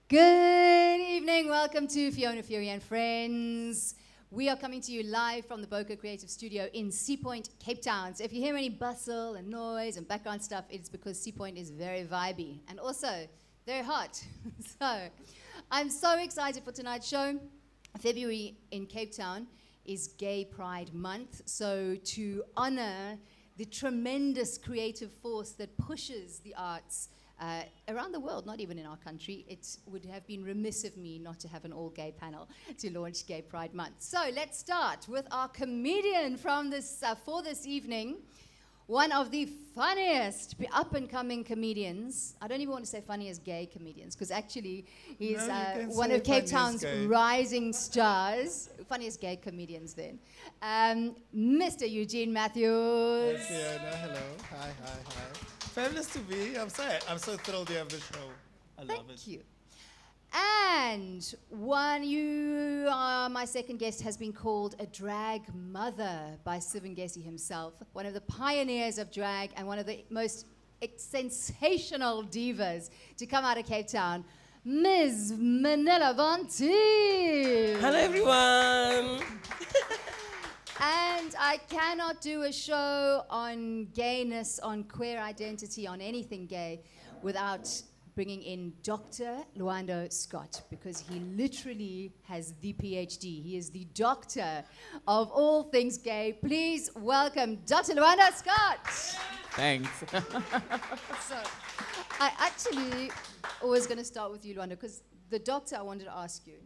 Good evening. Welcome to Fiona, Furey and Friends. We are coming to you live from the Boca Creative Studio in Sea Point, Cape Town. So if you hear any bustle and noise and background stuff, it's because Sea Point is very vibey and also very hot. So I'm so excited for tonight's show. February in Cape Town is Gay Pride Month. So to honor the tremendous creative force that pushes the arts around the world, not even in our country, it would have been remiss of me not to have an all-gay panel to launch Gay Pride Month. So let's start with our comedian from this for this evening, one of the funniest up-and-coming comedians. I don't even want to say funniest gay comedians, because actually he's one of Cape Town's rising stars. Funniest gay comedians then. Mr. Eugene Matthews. Hey Fiona, hello. Hi. Fabulous to be here. I'm so thrilled you have the show. I love it. Thank you. And my second guest has been called a drag mother by Sivangesi himself, one of the pioneers of drag and one of the most sensational divas to come out of Cape Town, Ms. Manila Von T. Hello, everyone. And I cannot do a show on gayness, on queer identity, on anything gay without bringing in Dr. Luando Scott, because he literally has the PhD. He is the doctor of all things gay. Please welcome Dr. Luando Scott. Thanks. So I actually was going to start with you, Luando, because the doctor I wanted to ask you,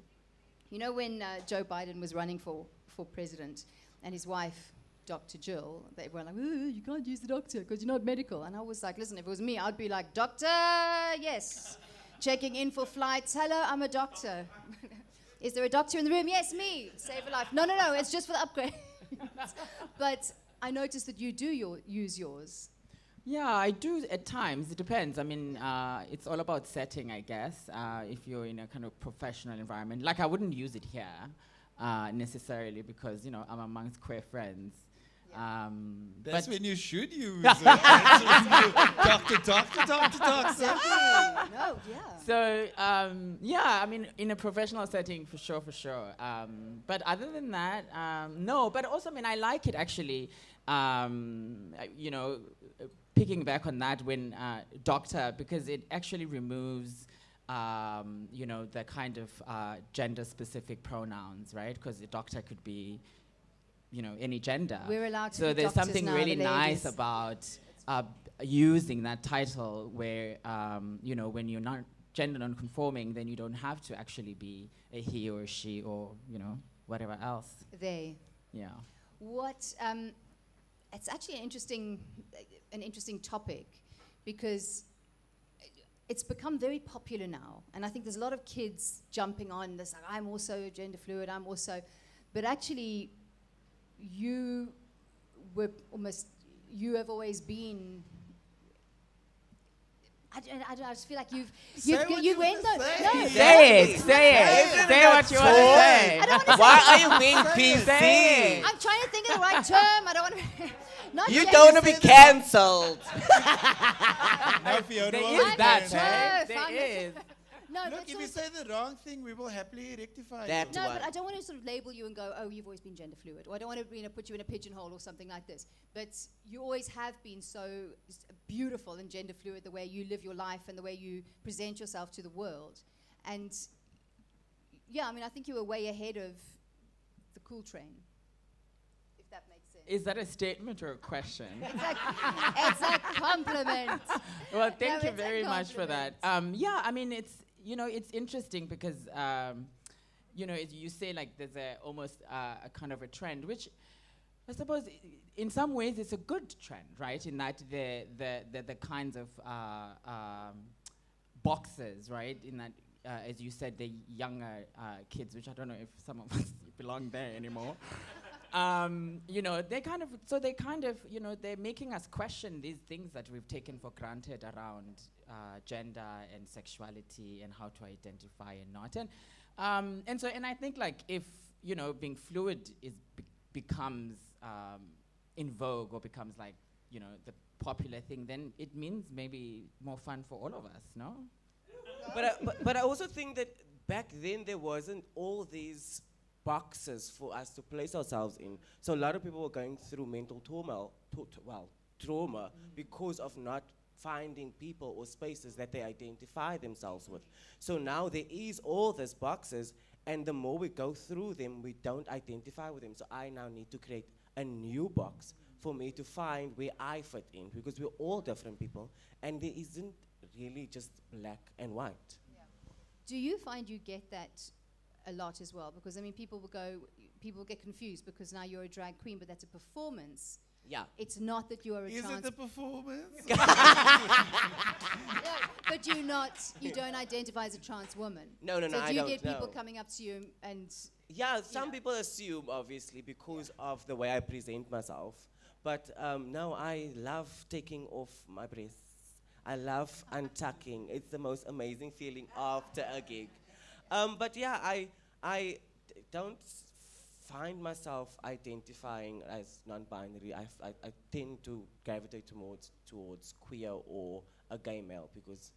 you know when Joe Biden was running for president, and his wife, Dr. Jill, they were like, you can't use the doctor because you're not medical. And I was like, listen, if it was me, I'd be like, doctor, yes. Checking in for flights. Hello, I'm a doctor. Is there a doctor in the room? Yes, me. Save a life. No, it's just for the upgrade. But I noticed that you do use yours. Yeah, I do at times. It depends. I mean, it's all about setting, I guess. If you're in a kind of professional environment. Like, I wouldn't use it here. Necessarily because, you know, I'm amongst queer friends. Yeah. That's when you should use it. Doctor. No, yeah. So, yeah, I mean, in a professional setting, for sure. But other than that, no. But also, I mean, I like it, actually, you know, picking back on that when doctor, because it actually removes you know, the kind of gender-specific pronouns, right? Because the doctor could be, you know, any gender. We're allowed to So be there's doctors something now, really the nice ladies. about using that title where, you know, when you're not gender non-conforming, then you don't have to actually be a he or a she or, you know, whatever else. They. Yeah. What, it's actually an interesting topic because it's become very popular now, and I think there's a lot of kids jumping on this, like, I'm also gender fluid, but actually you have always been, I just feel like you went though. No, Say it. Say what you want to say. I don't want to say Why are you being Say it. PC? I'm trying to think of the right term. I don't want to. You don't want to be cancelled. No, Fiona, There what is was that, that? eh? There is. No, Look, but if you say the wrong thing, we will happily rectify That it. no, one. but I don't want to sort of label you and go, oh, you've always been gender fluid, or I don't want to put you in a pigeonhole or something like this. But you always have been so beautiful and gender fluid, the way you live your life and the way you present yourself to the world. And yeah, I mean, I think you were way ahead of the cool train, if that makes sense. Is that a statement or a question? It's a compliment. Well, No, thank you it's a very much for that. compliment. Yeah, I mean, it's, you know, it's interesting because, you know, you say like there's almost a kind of a trend, which I suppose in some ways it's a good trend, right? In that the kinds of boxes, right? In that, as you said, the younger kids, which I don't know if some of us belong there anymore. You know, they kind of, you know, they're making us question these things that we've taken for granted around gender and sexuality and how to identify and not. And I think, like, if, you know, being fluid becomes in vogue or becomes, like, you know, the popular thing, then it means maybe more fun for all of us, no? But I also think that back then there wasn't all these boxes for us to place ourselves in. So a lot of people were going through mental trauma because of not finding people or spaces that they identify themselves with. So now there is all these boxes, and the more we go through them, we don't identify with them. So I now need to create a new box for me to find where I fit in, because we're all different people, and there isn't really just black and white. Do you find you get that a lot as well? Because I mean, people will get confused because now you're a drag queen, but that's a performance. Yeah. It's not that you are a Is trans. it the performance? Yeah, but you don't identify as a trans woman. No, So I do you don't get people know. coming up to you and Yeah, some know. people assume, obviously, because of the way I present myself. But no, I love taking off my breasts. I love untucking. It's the most amazing feeling after a gig. But yeah, I don't find myself identifying as non-binary. I tend to gravitate towards queer or a gay male, because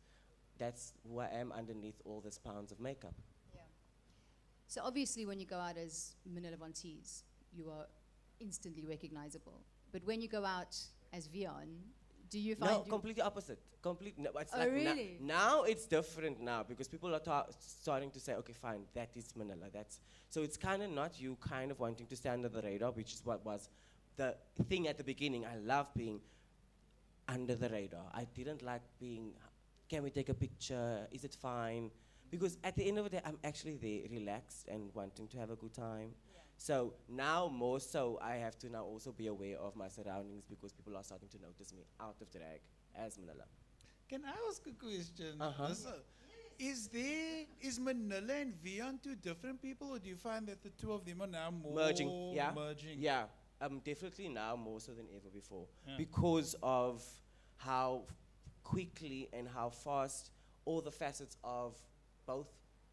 that's who I am underneath all these pounds of makeup. So obviously when you go out as Manila Von Teese, you are instantly recognizable. But when you go out as Vion, do you find No, completely opposite. No, it's Oh, like really? now it's different now, because people are starting to say, okay, fine, that is Manila. So it's kind of not you kind of wanting to stay under the radar, which is what was the thing at the beginning. I love being under the radar. I didn't like being, can we take a picture? Is it fine? Because at the end of the day, I'm actually there, relaxed and wanting to have a good time. So now more so, I have to now also be aware of my surroundings, because people are starting to notice me out of drag as Manila. Can I ask a question? Uh-huh. Is Manila and Vion two different people, or do you find that the two of them are now more Merging, yeah. merging? Yeah, definitely now more so than ever before, Yeah. because of how quickly and how fast all the facets of both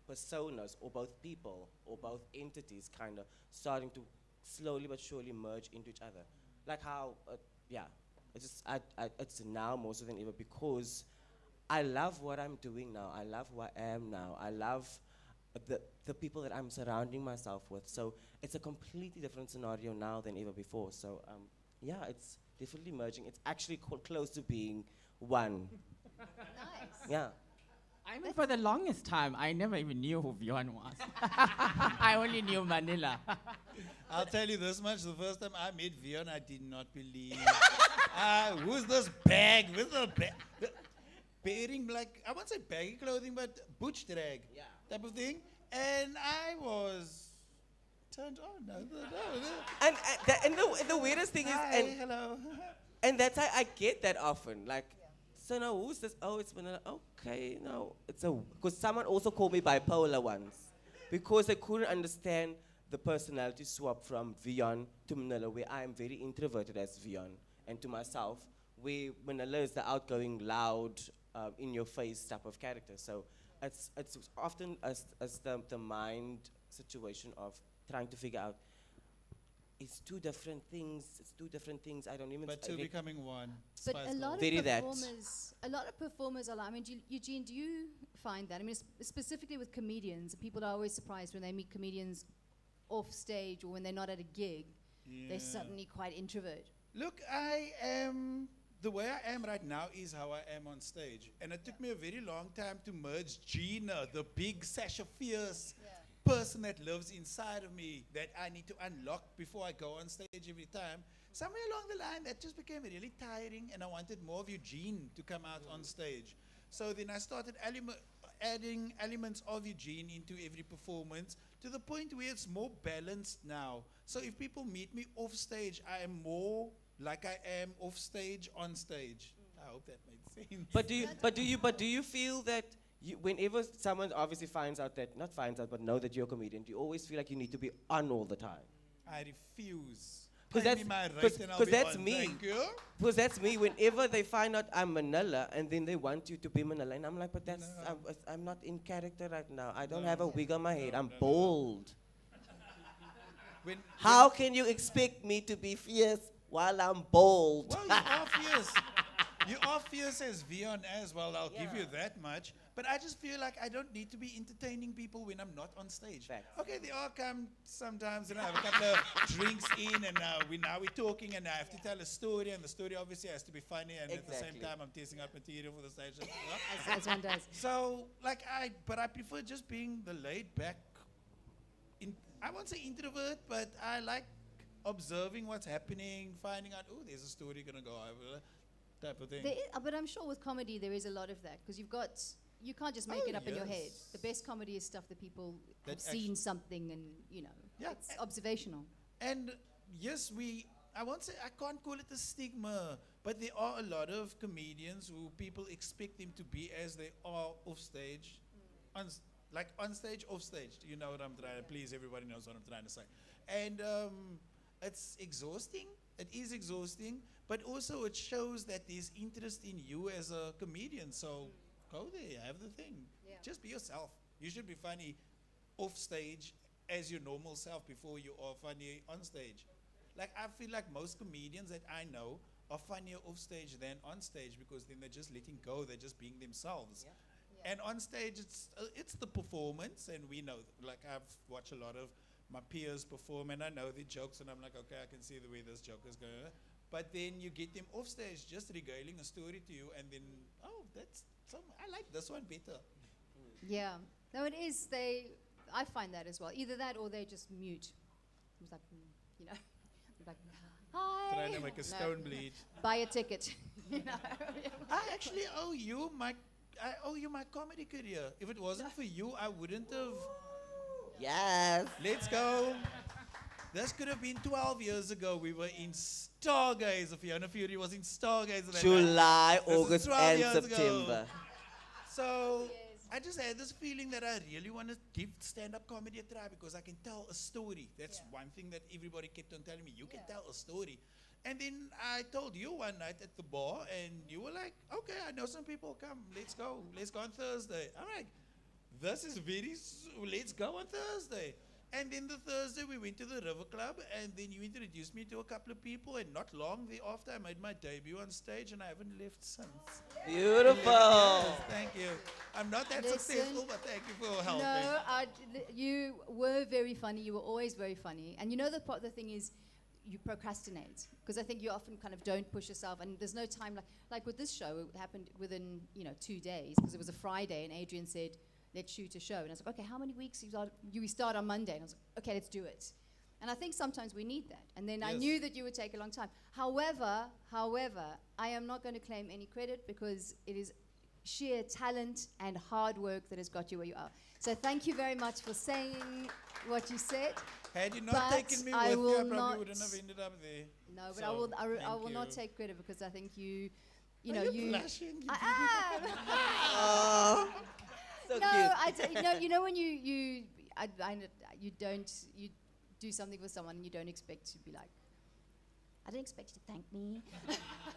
personas or both people or both entities kind of starting to slowly but surely merge into each other. Like how, it's now more so than ever, because I love what I'm doing now. I love who I am now. I love the people that I'm surrounding myself with. So it's a completely different scenario now than ever before. So yeah, it's definitely merging. It's actually close to being one. nice? Yeah. I mean, for the longest time, I never even knew who Fiona was. I only knew Manila. I'll tell you this much. The first time I met Vion, I did not believe. Who's this bag? With the bag? Wearing like, I won't say baggy clothing, but butch drag type of thing. And I was turned on. No. And the weirdest thing Hi, is, hello. and that's how I get that often. Like, so now who's this? Oh, it's Manila. Okay, no, because someone also called me bipolar once, because they couldn't understand the personality swap from Vion to Manila, where I am very introverted as Vion, and to myself, where Manila is the outgoing, loud, in your face type of character. So it's often as the mind situation of trying to figure out, it's two different things. I don't even. But two becoming one. But Spice a lot Girls. of performers are like, I mean, Eugene, do you find that? I mean, specifically with comedians, people are always surprised when they meet comedians off stage or when they're not at a gig. They're suddenly quite introvert. Look, the way I am right now is how I am on stage. And it took me a very long time to merge Gina, the big Sasha Fierce person that lives inside of me, that I need to unlock before I go on stage every time. Somewhere along the line, that just became really tiring, and I wanted more of Eugene to come out on stage. So then I started adding elements of Eugene into every performance, to the point where it's more balanced now. So if people meet me off stage, I am more like I am off stage, on stage. I hope that made sense. But do you feel that whenever someone obviously but know that you're a comedian, do you always feel like you need to be on all the time? I refuse. Because Pay me my rate and I'll be that's on. me. Thank you. Because that's me. Whenever they find out I'm Manila, and then they want you to be Manila, and I'm like, but that's I'm not in character right now. I don't have a wig on my head. I'm bald. How can you expect me to be fierce while I'm bald? Well, you are fierce. You are fierce as Vion as well, I'll give you that much. But I just feel like I don't need to be entertaining people when I'm not on stage. Facts. Okay, they all come sometimes, have a couple of drinks in, and now we're talking, and I have to tell a story, and the story obviously has to be funny, and at the same Exactly. time I'm testing out material for the stage. As one does. So, but I prefer just being the laid back, I won't say introvert, but I like observing what's happening, finding out, oh, there's a story gonna go over, type of thing. But I'm sure with comedy there is a lot of that because you can't just make Oh, it up in your head. yes. The best comedy is stuff that people That have seen something and, Yeah. it's observational. And yes, I won't say, I can't call it a stigma, but there are a lot of comedians who people expect them to be as they are off stage. Like on stage, off stage. You know what I'm trying to, please, everybody knows what I'm trying to say. And it's exhausting. It is exhausting, but also it shows that there's interest in you as a comedian. So go there, have the thing. Yeah. Just be yourself. You should be funny off stage as your normal self before you are funny on stage. Like I feel like most comedians that I know are funnier off stage than on stage because then they're just letting go. They're just being themselves. Yeah. Yeah. And on stage, it's the performance, and we know. Like I've watched a lot of my peers perform, and I know the jokes, and I'm like, okay, I can see the way this joke is going. But then you get them off stage, just regaling a story to you, and then I like this one better. Yeah. No, it is. I find that as well. Either that or they just mute. It's like, like, hi. Trying to make a stone bleed. Buy a ticket. I actually owe you my comedy career. If it wasn't for you, I wouldn't have. Yes. Let's go. This could have been 12 years ago. We were in Stargazer. Fiona Furey was in Stargazer. that July, This is August, 12 and years ago. September. So I just had this feeling that I really want to give stand-up comedy a try because I can tell a story. That's one thing that everybody kept on telling me. You can tell a story. And then I told you one night at the bar, and you were like, okay, I know some people. Come, let's go. Let's go on Thursday. All right. This is let's go on Thursday. And then the Thursday we went to the River Club, and then you introduced me to a couple of people, and not long thereafter I made my debut on stage, and I haven't left since. Beautiful. Yes, thank you. I'm not that Listen. successful, but thank you for helping. No, you were very funny. You were always very funny. And the thing is, you procrastinate because I think you often kind of don't push yourself, and there's no time. Like with this show, it happened within 2 days because it was a Friday, and Adrian said, let's shoot a show. And I was like, okay, how many weeks? We start on Monday. And I was like, okay, let's do it. And I think sometimes we need that. And then I Yes. knew that you would take a long time. However, I am not going to claim any credit because it is sheer talent and hard work that has got you where you are. So thank you very much for saying what you said. Had you not But taken me I with you, will I probably not- wouldn't have ended up there. No, but So, I will thank not you. take credit because I think you Are know, you blushing? I am. Oh, so cute. You know when you do something for someone and you don't expect to be like, I don't expect you to thank me.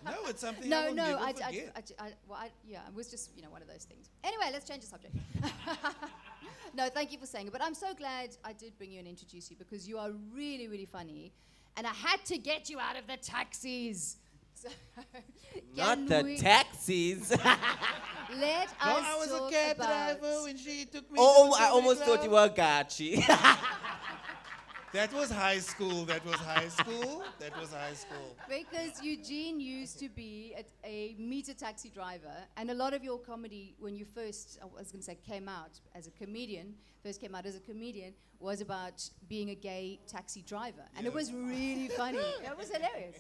No, it's something I will never forget. It was just one of those things. Anyway, let's change the subject. No, thank you for saying it. But I'm so glad I did bring you and introduce you because you are really, really funny, and I had to get you out of the taxis. So Not can the we taxis. let No, us I was a talk cab about driver when she took me. Oh, to the I almost comedy thought you club. were Gachi. That was high school. That was high school. That was high school. Because Eugene used to be a meter taxi driver, and a lot of your comedy, when you first, came out as a comedian, was about being a gay taxi driver, and it Yes. was really funny. It was hilarious.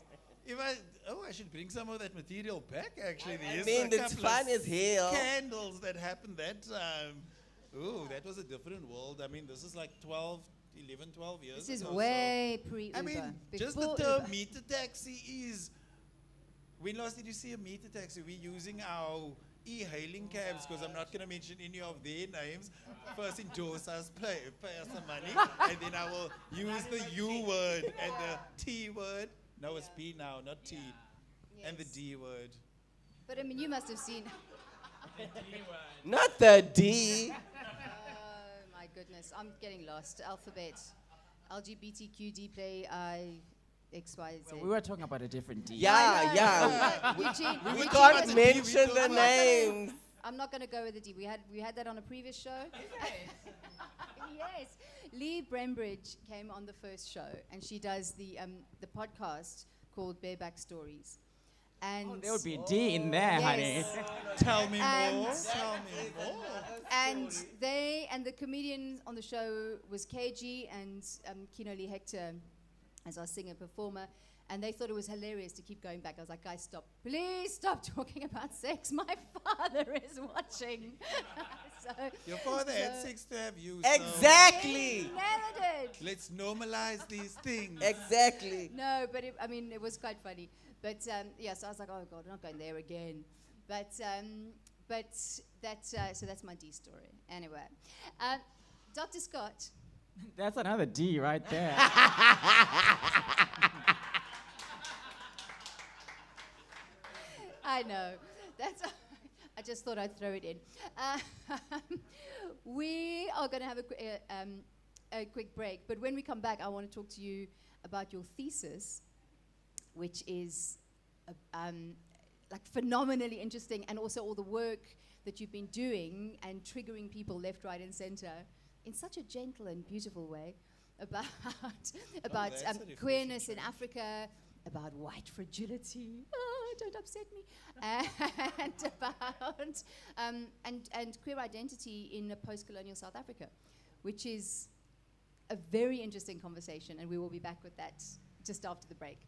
I should bring some of that material back. Actually, I There's mean, a it's couple of fun as hell. Scandals that happened that time. Ooh, that was a different world. I mean, this is like 12 years This is ago. way pre-Uber. I mean, just the before term Uber. meter taxi is. When last did you see a meter taxi? We're using our e-hailing cabs because I'm not going to mention any of their names. First endorse us, pay us some money, and then I will use the U word and the T word. No, it's P now, not T. And the Yes. D word. But I mean, you must have seen. Not the D. Oh my goodness, I'm getting lost. Alphabet, LGBTQ, D play, XYZ. We were talking about a different D. Yeah. Eugene, We Eugene can't was- mention the names. I'm not going to go with the D. We had that on a previous show. Yes. Lee Brembridge came on the first show, and she does the podcast called Bareback Stories. And There would be a D in there, honey. yes. Tell me And- more. Tell me more. And the comedian on the show was KG and Kino Lee Hector as our singer performer. And they thought it was hilarious to keep going back. I was like, guys, stop. Please stop talking about sex. My father is watching. Your father had so- sex to have you. so Exactly. He never did. let's normalize these things. Exactly. No, but it was quite funny. But so I was like, oh God, we're not going there again. But that's my D story. Anyway, Dr. Scott. That's another D right there. I know. That's. I just thought I'd throw it in. We are going to have a quick break, but when we come back, I want to talk to you about your thesis, which is like phenomenally interesting, and also all the work that you've been doing and triggering people left, right, and center in such a gentle and beautiful way about that's a refreshing queerness in change. Africa, about white fragility. Don't upset me. And about and queer identity in a post-colonial South Africa, which is a very interesting conversation, and we will be back with that just after the break.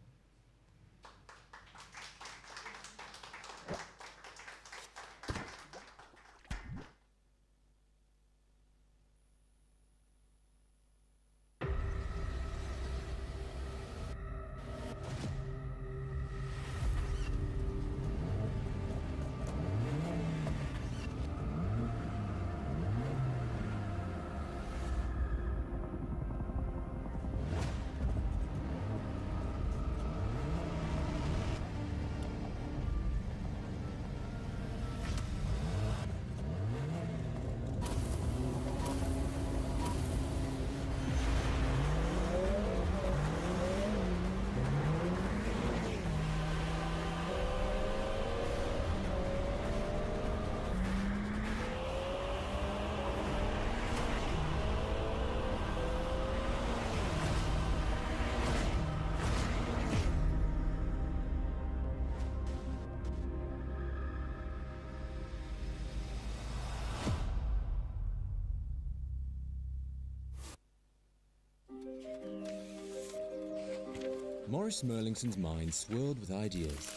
Maurice Merlingson's mind swirled with ideas,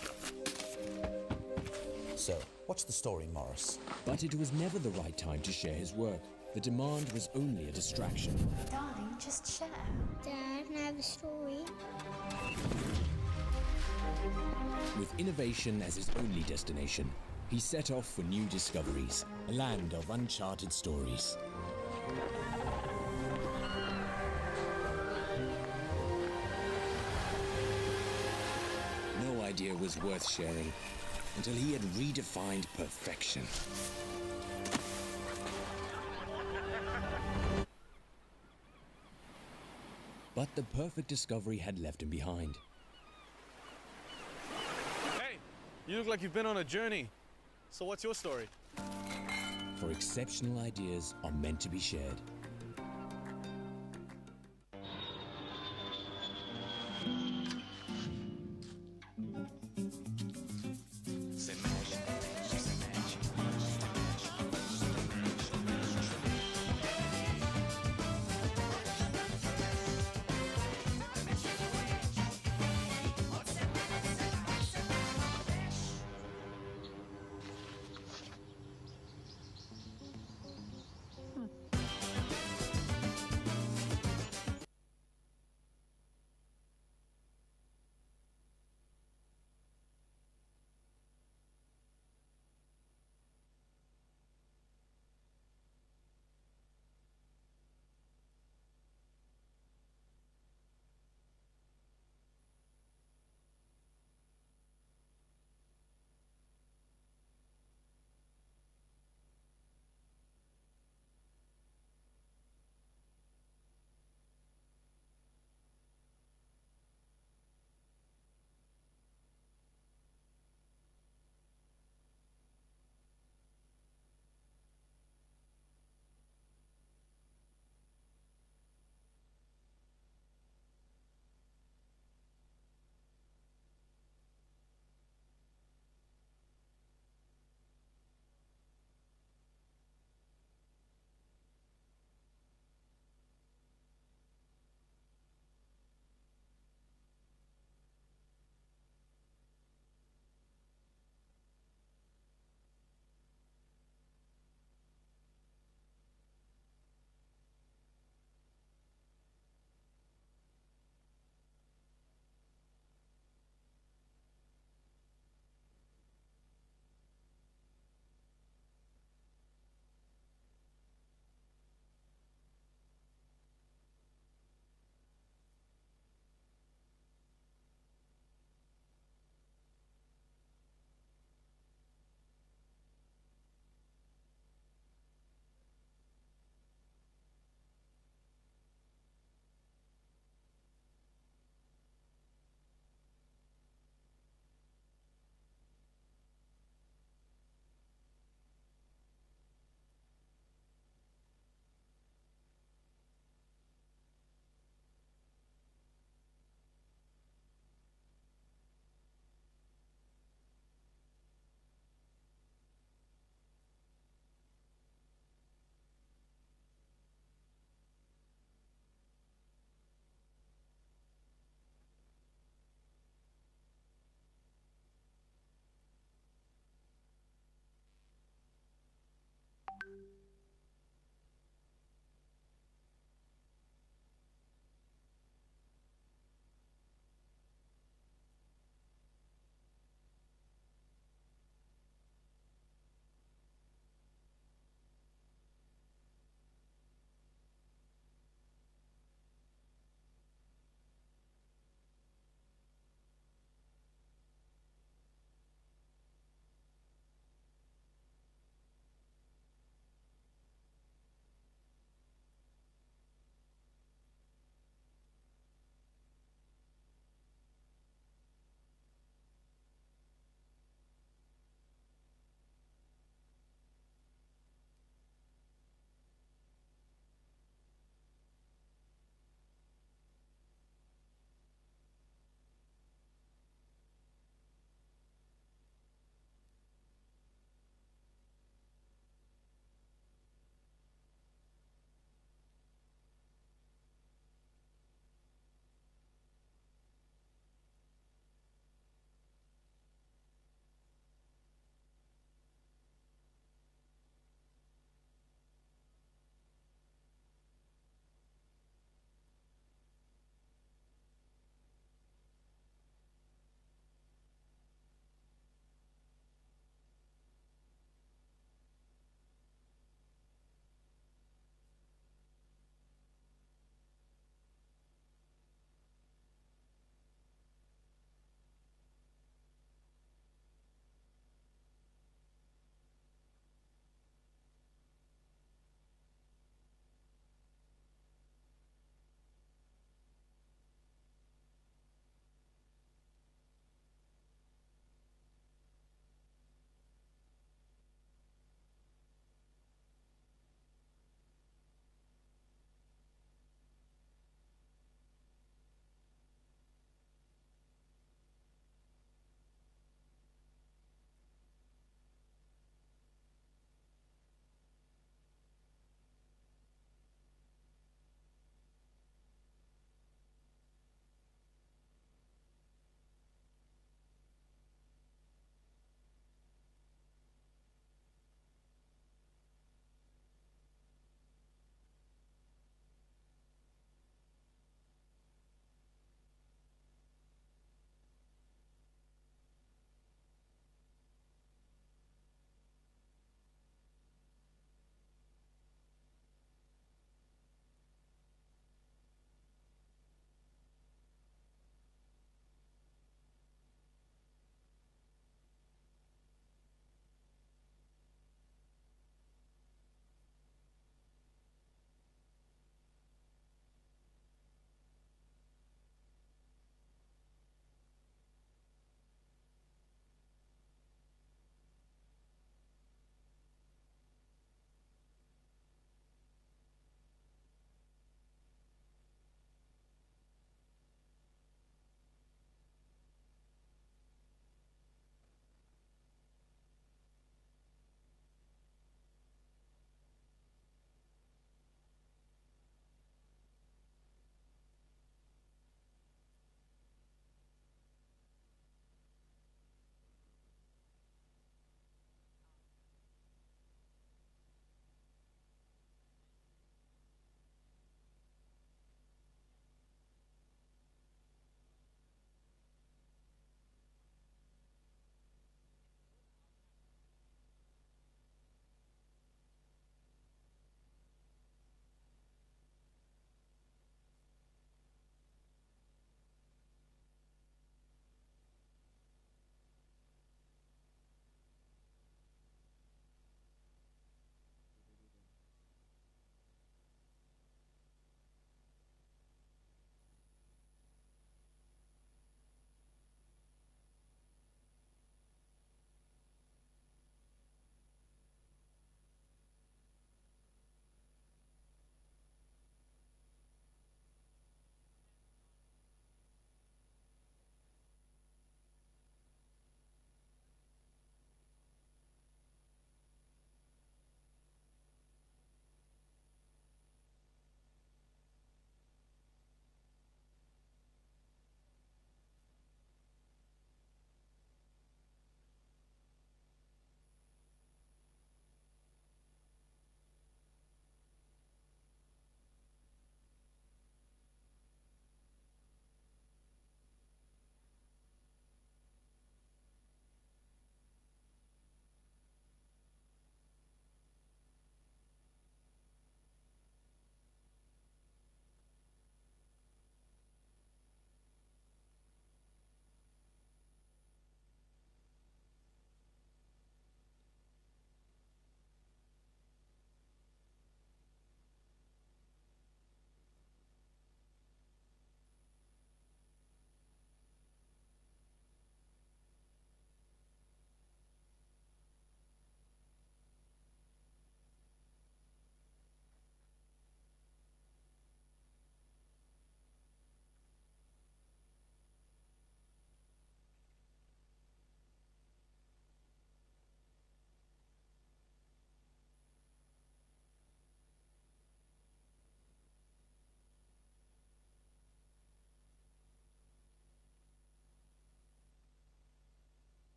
So, what's the story, Morris? but it was never the right time to share his work. The demand was only a distraction. Darling, just share. Dad, I have a story. With innovation as his only destination, he set off for new discoveries, a land of uncharted stories. No idea was worth sharing until he had redefined perfection. But the perfect discovery had left him behind. Hey, you look like you've been on a journey. So what's your story? For exceptional ideas are meant to be shared.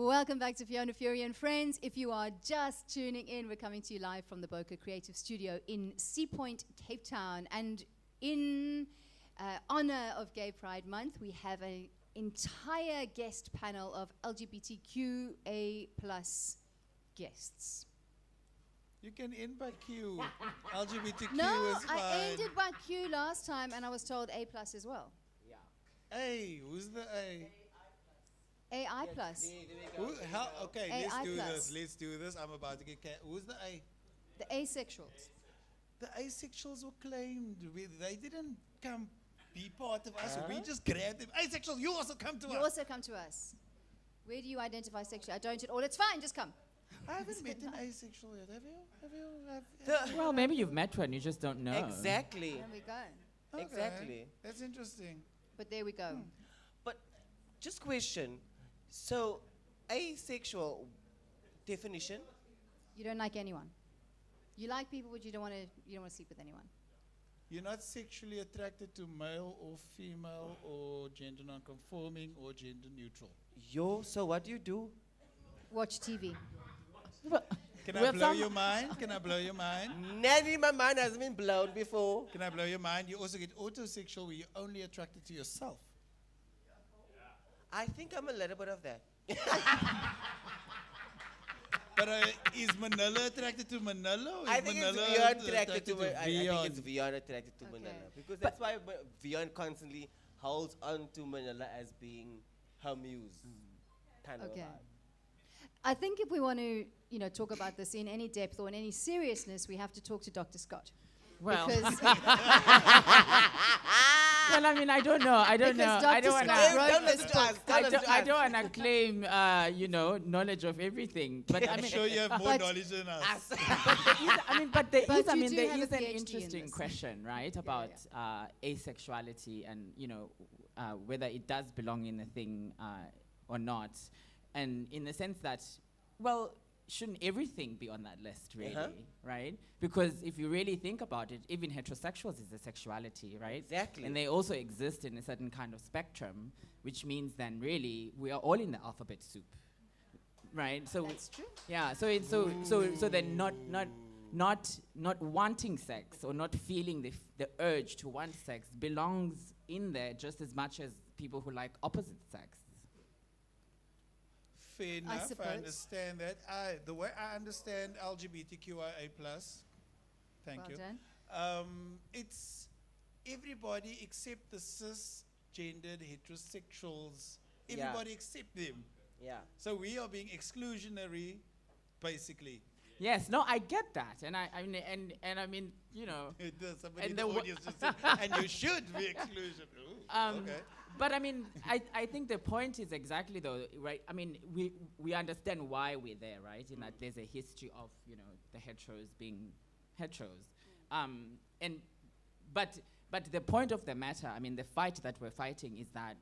Welcome back to Fiona, Furey and Friends. If you are just tuning in, we're coming to you live from the Boca Creative Studio in Sea Point, Cape Town. And in honor of Gay Pride Month, we have an entire guest panel of LGBTQA+ guests. You can end by Q. LGBTQ No, is fine. I ended by Q last time, and I was told A+ as well. A, who's the A? AI+. Okay, AI+. Let's do this. I'm about to get who's the A? The asexuals. The asexuals were claimed. They didn't come be part of us. We just grabbed them. Asexuals, you also come to You us. also come to us. Where do you identify sexually? I don't at all. It's fine, just come. I haven't met an asexual yet. Have you? Well, maybe you've met one, you just don't know. Exactly. There we go. Okay. Exactly. That's interesting. But there we go. But just question. So, asexual definition? You don't like anyone. You like people, but you don't want to sleep with anyone. You're not sexually attracted to male or female or gender non-conforming or gender neutral. So what do you do? Watch TV. Can I blow your mind? Can I blow your mind? Never my mind has been blown before. Can I blow your mind? You also get autosexual where you're only attracted to yourself. I think I'm a little bit of that. But is Manila attracted to Manila? Or I is think Manila it's Vion attracted to Vion? I think it's Vion attracted to Okay. Manila. Because that's why Vion constantly holds on to Manila as being her muse. Kind of Okay. a vibe. I think if we want to, talk about this in any depth or in any seriousness, we have to talk to Dr. Scott. Well, Because well, I mean, I don't know. I don't Because know. I Dr. don't want Scott to. wrote this book. I don't want to claim, knowledge of everything. But I I'm mean, sure you have more But- knowledge than us. but there But is, I you mean, do there have a is an PhD in interesting this. question, right, about asexuality and whether it does belong in a thing or not, and in the sense that, well, shouldn't everything be on that list, really, right? Because if you really think about it, even heterosexuals is a sexuality, right? Exactly. And they also exist in a certain kind of spectrum, which means then really we are all in the alphabet soup, right? So that's true. yeah, so it's so then not wanting sex or not feeling the urge to want sex belongs in there just as much as people who like opposite sex. Fair enough, I suppose. understand that. The way I understand LGBTQIA+, thank Well you. done. It's everybody except the cisgendered heterosexuals. Yeah. Everybody except them. Yeah. So we are being exclusionary, basically. Yes, no, I get that, and I mean, Somebody And in the the wo- audience just said, and you should be exclusionary. Ooh, okay. But I mean, I think the point is exactly though, right? I mean, we understand why we're there, right? In that there's a history of the heteros being heteros, but the point of the matter, I mean, the fight that we're fighting is that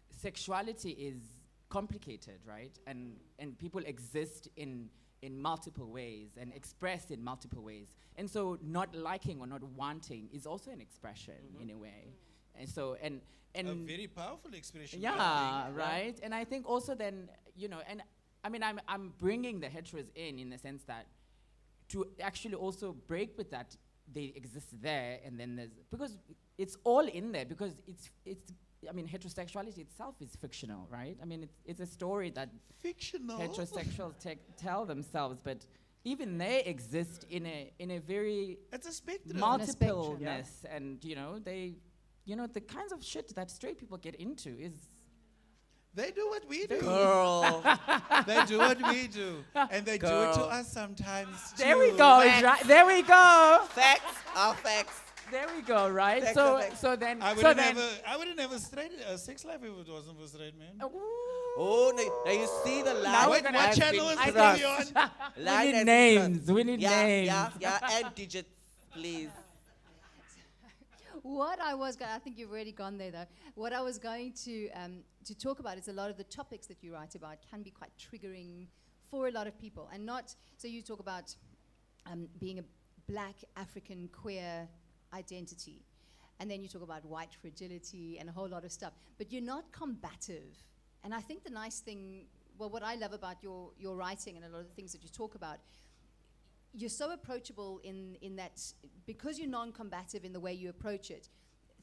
sexuality is complicated, right? And people exist in multiple ways and express in multiple ways. And so not liking or not wanting is also an expression in a way. And so, and A very powerful expression. I yeah, think. right? And I think also then, and I mean, I'm bringing the heteros in the sense that to actually also break with that, they exist there, and then because it's all in there, because I mean, heterosexuality itself is fictional, right? I mean, it's a story that Fictional. heterosexuals tell themselves, but even they exist in a very It's a spectrum. multipleness, and they, the kinds of shit that straight people get into is. They do what we do. Girl. They do what we do. And they do it to Girl. us sometimes There too. we go, right? There we go. Facts are facts. There we go, right? Facts So are facts. so then I so would then. have never sex life if it wasn't for straight men. Oh, now you see the line. Now we're Wait, gonna what have channel been is this thrust. really on? We Line need has been names. crossed. We need names. Yeah, and digits, please. What I think you've already gone there though. What I was going to talk about is a lot of the topics that you write about can be quite triggering for a lot of people, and not. So you talk about being a Black African queer identity, And then you talk about white fragility and a whole lot of stuff. But you're not combative. And I think the nice thing, well, what I love about your writing and a lot of the things that you talk about, you're so approachable in that, because you're non-combative in the way you approach it,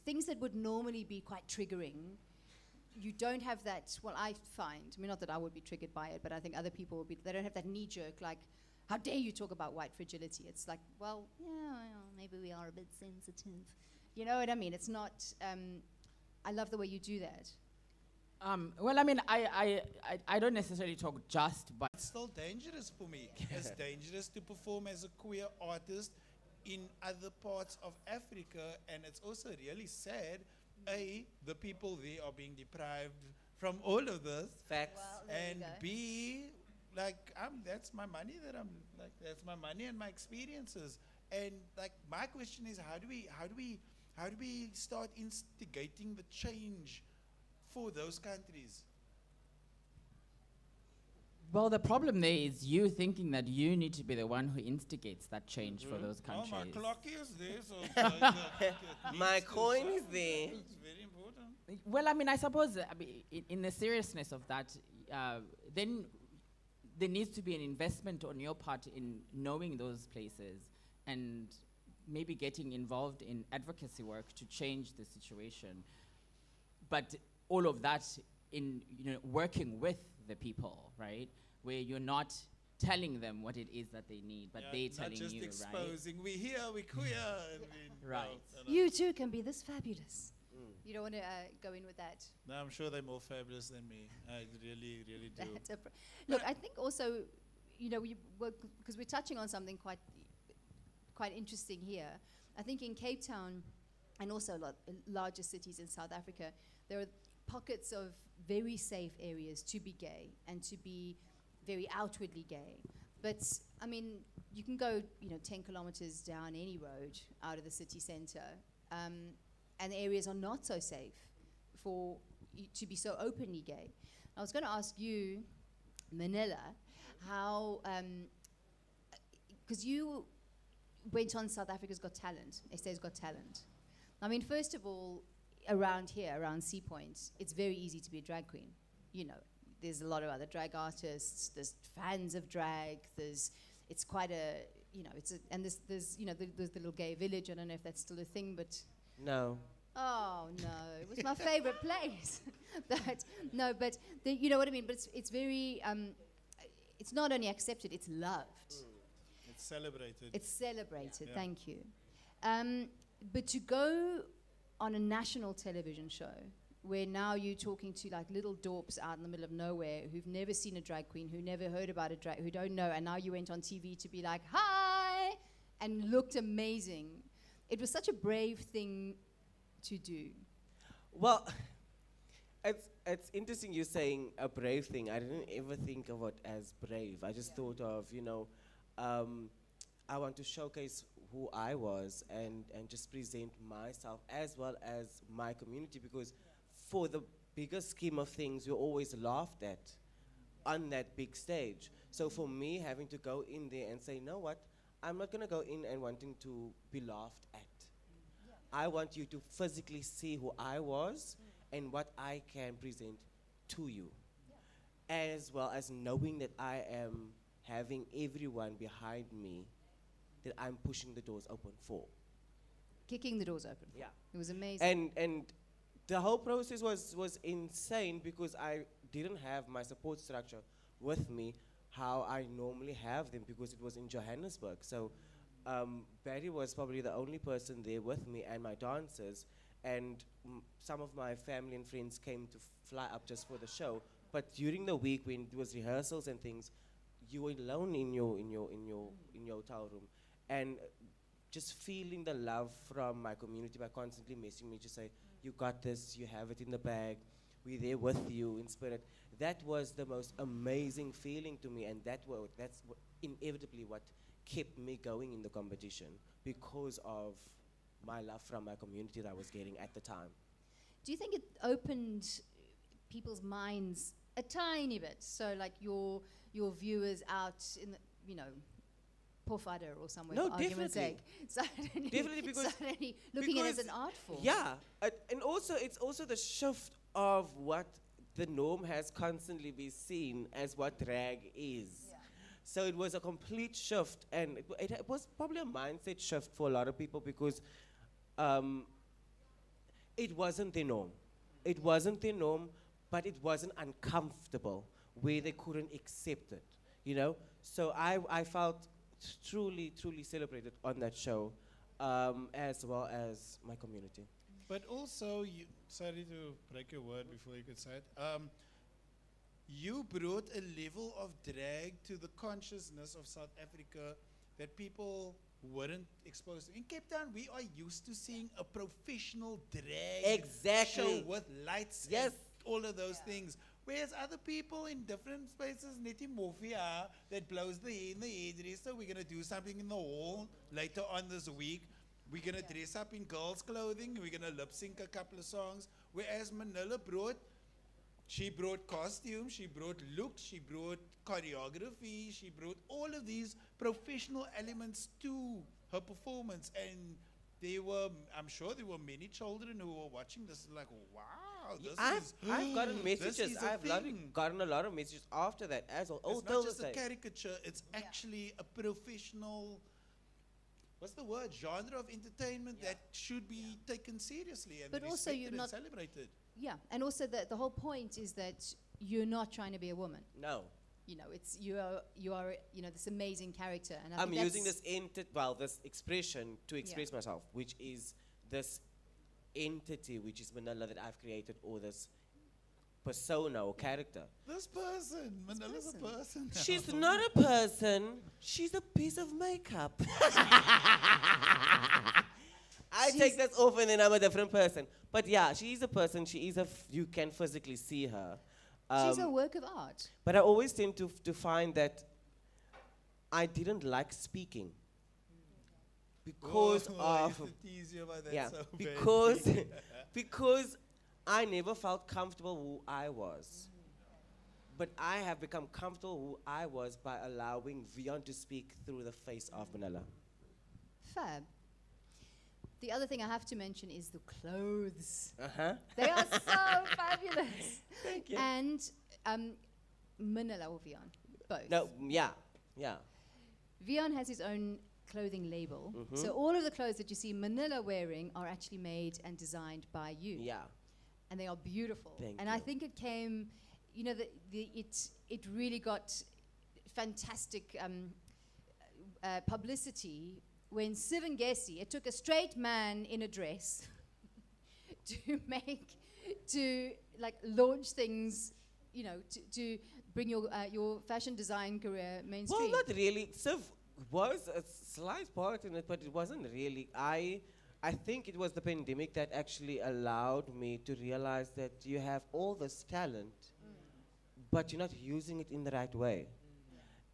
things that would normally be quite triggering, you don't have that, well, I find, I mean, not that I would be triggered by it, but I think other people would be, they don't have that knee-jerk, like, how dare you talk about white fragility? It's like, well, yeah, well, maybe we are a bit sensitive. You know what I mean? It's not, I love the way you do that. Well, I mean, I don't necessarily talk just, but It's still dangerous for me. It's dangerous to perform as a queer artist in other parts of Africa, and it's also really sad. A, the people there are being deprived from all of this, Facts. Well, there you and go. B, like, that's my money that's my money and my experiences. And like, my question is, how do we start instigating the change for those countries? well, the problem there is you thinking that you need to be the one who instigates that change for those Oh, countries. my clock is there, so it My needs to coin serve. is there. It's very important. Well, I mean, I suppose in the seriousness of that, then there needs to be an investment on your part in knowing those places and maybe getting involved in advocacy work to change the situation. But all of that in working with the people, right? Where you're not telling them what it is that they need, but Yeah, they're not telling just you, right? exposing. We here, we queer. And we, Right. No. You too can be this fabulous. You don't want to go in with that. No, I'm sure they're more fabulous than me. I really, really do. That's look, I think also, because we're touching on something quite interesting here. I think in Cape Town, and also larger cities in South Africa, there are pockets of very safe areas to be gay and to be very outwardly gay. But I mean, you can go 10 kilometers down any road out of the city center, and areas are not so safe for you to be so openly gay. I was going to ask you, Manila, how, because you went on South Africa's Got Talent, SA's Got Talent. I mean, first of all, around here, around Sea Point, it's very easy to be a drag queen. There's a lot of other drag artists, there's fans of drag, it's quite a, and there's the little gay village. I don't know if that's still a thing, but No. oh no, it was my favorite place. But you know what I mean. But it's very, it's not only accepted, it's loved. It's celebrated. It's celebrated. Yeah. Thank you. But to go on a national television show where now you're talking to like little dorps out in the middle of nowhere who've never seen a drag queen, who never heard about a drag, who don't know, and now you went on TV to be like, hi, and looked amazing. It was such a brave thing to do. Well, it's interesting you saying a brave thing. I didn't ever think of it as brave. I just thought of, I want to showcase who I was and just present myself as well as my community, because for the bigger scheme of things, we're always laughed at on that big stage. So for me, having to go in there and say, you know what, I'm not going to go in and wanting to be laughed at. I want you to physically see who I was and what I can present to you, as well as knowing that I am having everyone behind me that I'm pushing the doors open for. Kicking the doors open. Yeah. It was amazing. And the whole process was insane because I didn't have my support structure with me how I normally have them, because it was in Johannesburg. So Barry was probably the only person there with me and my dancers, and some of my family and friends came to fly up just for the show. But during the week when there was rehearsals and things, you were alone in your hotel room, and just feeling the love from my community by constantly messaging me to say, you got this, you have it in the bag, we're there with you in spirit. That was the most amazing feeling to me, and that's inevitably what kept me going in the competition, because of my love from my community that I was getting at the time. Do you think it opened people's minds a tiny bit? So like your viewers out in the, Pofadder or somewhere, No, for argument's sake. definitely. Suddenly, Definitely, because- suddenly looking at it as because- an art form. Yeah, and also it's also the shift of what the norm has constantly been seen as what drag is. So it was a complete shift, and it was probably a mindset shift for a lot of people because it wasn't the norm. It wasn't the norm, but it wasn't uncomfortable where they couldn't accept it, you know? So I felt truly, truly celebrated on that show, as well as my community. But also, sorry to break your word before you could say it. You brought a level of drag to the consciousness of South Africa that people weren't exposed to. In Cape Town, we are used to seeing a professional drag Exactly. show with lights Yes. and all of those things. Whereas other people in different spaces, Netty Mofia, that blows the hair in the hairdresser, we're going to do something in the hall later on this week. We're going to dress up in girls' clothing. We're going to lip sync a couple of songs. Whereas Manila she brought costumes, she brought looks, she brought choreography, she brought all of these professional elements to her performance. And I'm sure there were many children who were watching this like, wow, this is... I've gotten this messages. is a thing. Gotten a lot of messages after that as well. It's not just a caricature, it's actually a professional, what's the word, genre of entertainment that should be taken seriously and But also respected you're and not- celebrated. Yeah, and also the whole point is that you're not trying to be a woman. No. You know, it's you are this amazing character, and I I'm think using that's- this expression to express myself, which is this entity, which is Manila that I've created, or this persona or character. This person, Manila's a person. She's not a person. She's a piece of makeup. I take that off and then I'm a different person. But yeah, she is a person. She is you can physically see her. She's a work of art. But I always tend to find that I didn't like speaking because I of used to tease you about that yeah, so because badly. because I never felt comfortable who I was. But I have become comfortable who I was by allowing Vion to speak through the face of Manila. Fab. The other thing I have to mention is the clothes. Uh-huh. They are so fabulous. Thank you. And Manila or Vion, both. No, yeah. Vion has his own clothing label. Mm-hmm. So all of the clothes that you see Manila wearing are actually made and designed by you. Yeah. And they are beautiful. Thank and you. I think it came, it really got fantastic publicity when Sivangesi, it took a straight man in a dress to launch things, to bring your fashion design career mainstream. Well, not really. Siv was a slight part in it, but it wasn't really. I think it was the pandemic that actually allowed me to realize that you have all this talent, but you're not using it in the right way.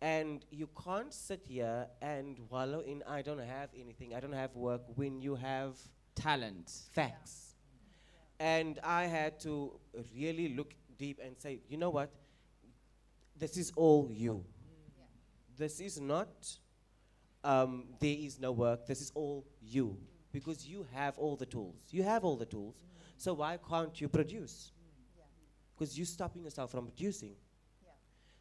And you can't sit here and wallow in, I don't have anything, I don't have work, when you have Talent. facts. And I had to really look deep and say, you know what? This is all you. This is not, there is no work, this is all you. Because you have all the tools. You have all the tools. So why can't you produce? Because you're stopping yourself from producing.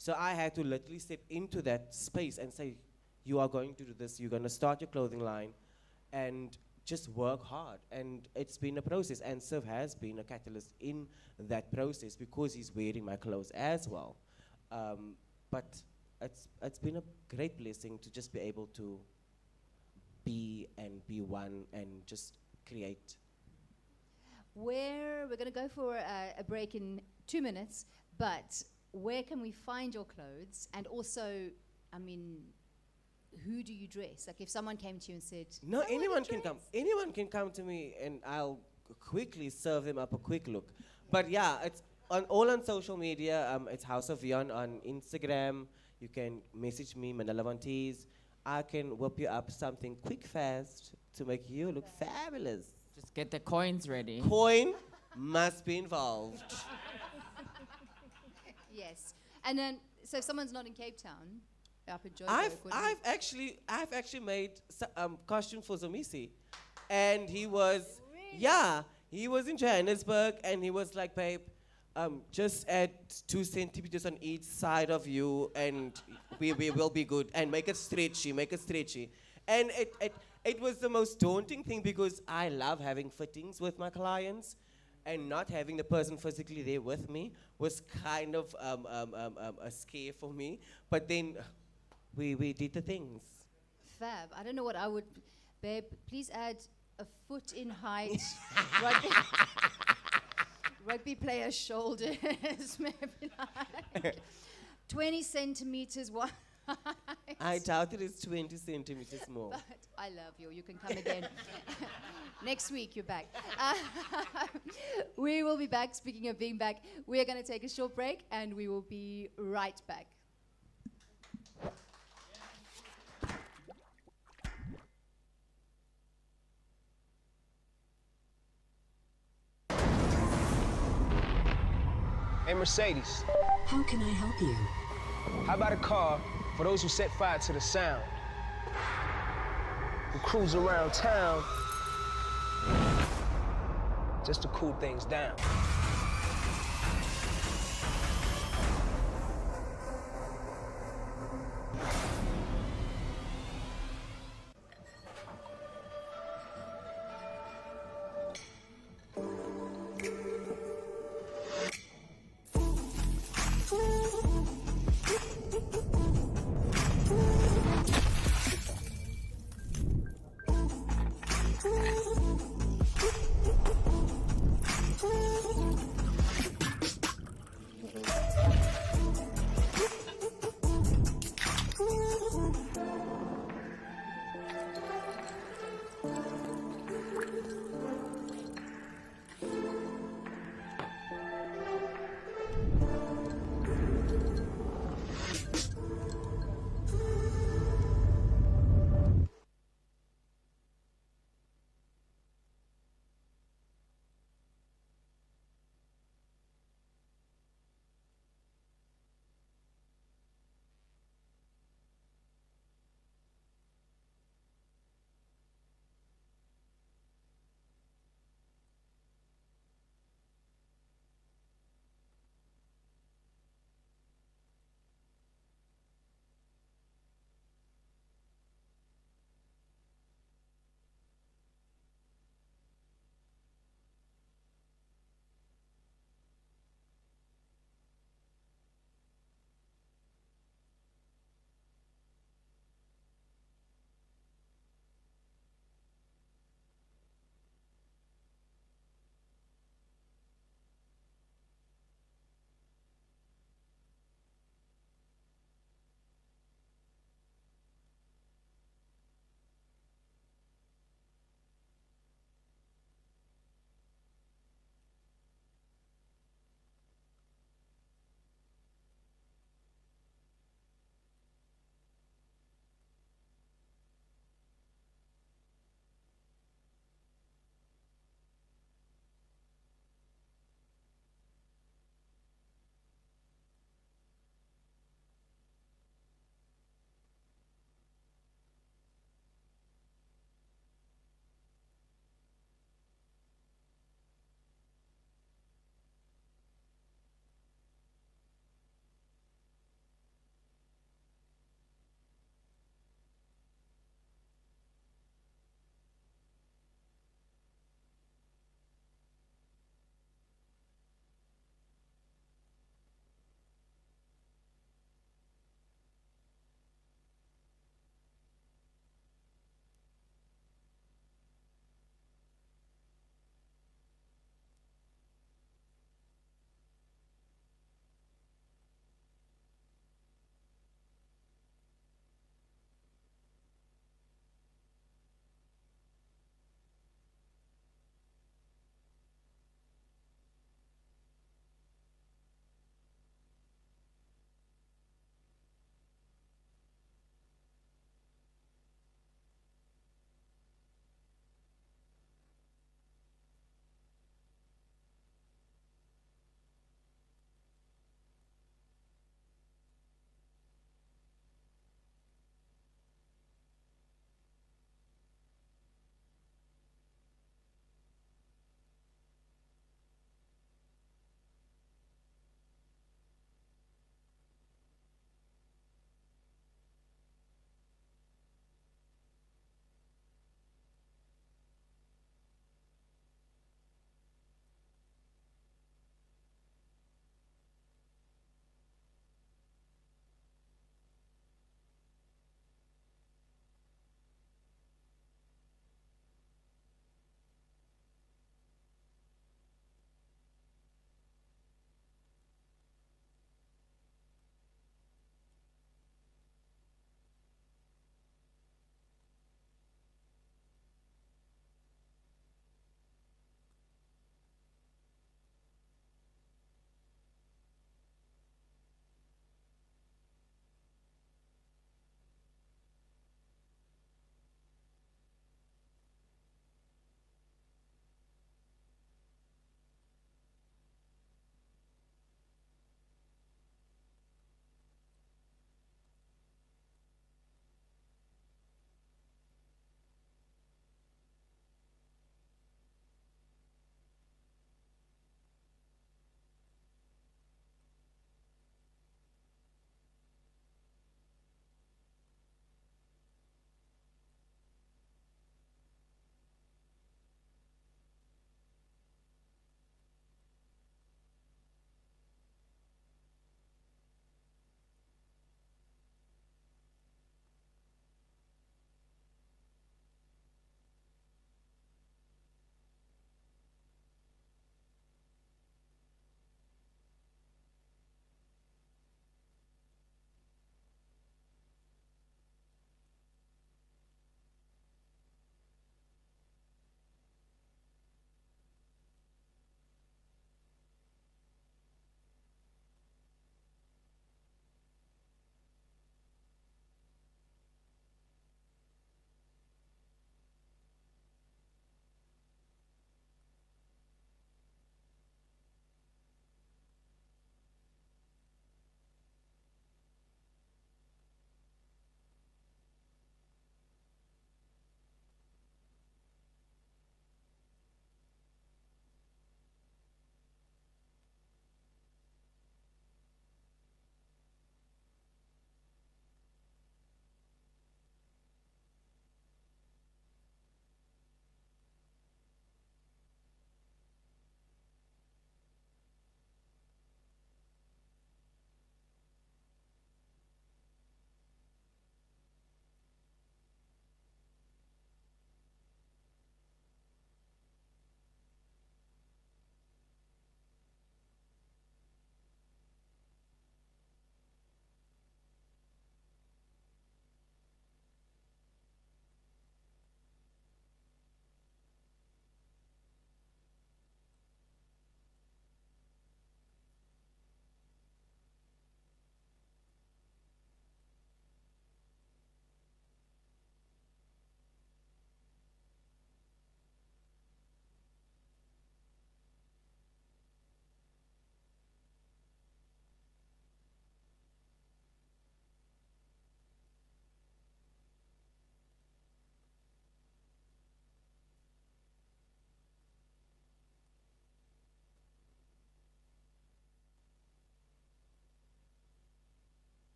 So I had to literally step into that space and say, you are going to do this, you're going to start your clothing line, and just work hard. And it's been a process, and Siv has been a catalyst in that process because he's wearing my clothes as well. But it's been a great blessing to just be able to be one and just create. We're going to go for a break in 2 minutes, but where can we find your clothes? And also, I mean, who do you dress? Like if someone came to you and said, No, "I want anyone to can come. dress." Anyone can come to me and I'll quickly serve them up a quick look. But yeah, it's all on social media. It's House of Vion on Instagram. You can message me, Manila Von Tees. I can whip you up something quick, fast to make you look fabulous. Just get the coins ready. Coin must be involved. Yes. And then, so if someone's not in Cape Town, Up in Joburg, I've actually made costume for Zomisi, and he was he was in Johannesburg, and he was like, babe, just add 2 centimeters on each side of you, and we will be good, and make it stretchy, and it was the most daunting thing because I love having fittings with my clients. And not having the person physically there with me was kind of a scare for me. But then we did the things. Fab. I don't know what I would. Babe, please add a foot in height. Rugby player shoulders, maybe like 20 centimeters wide. I doubt it is 20 centimeters more. But I love you. You can come again. Next week, you're back. We will be back. Speaking of being back, we are going to take a short break, and we will be right back. Hey, Mercedes, How can I help you? how about a car for those who set fire to the sound? Who cruise around town just to cool things down.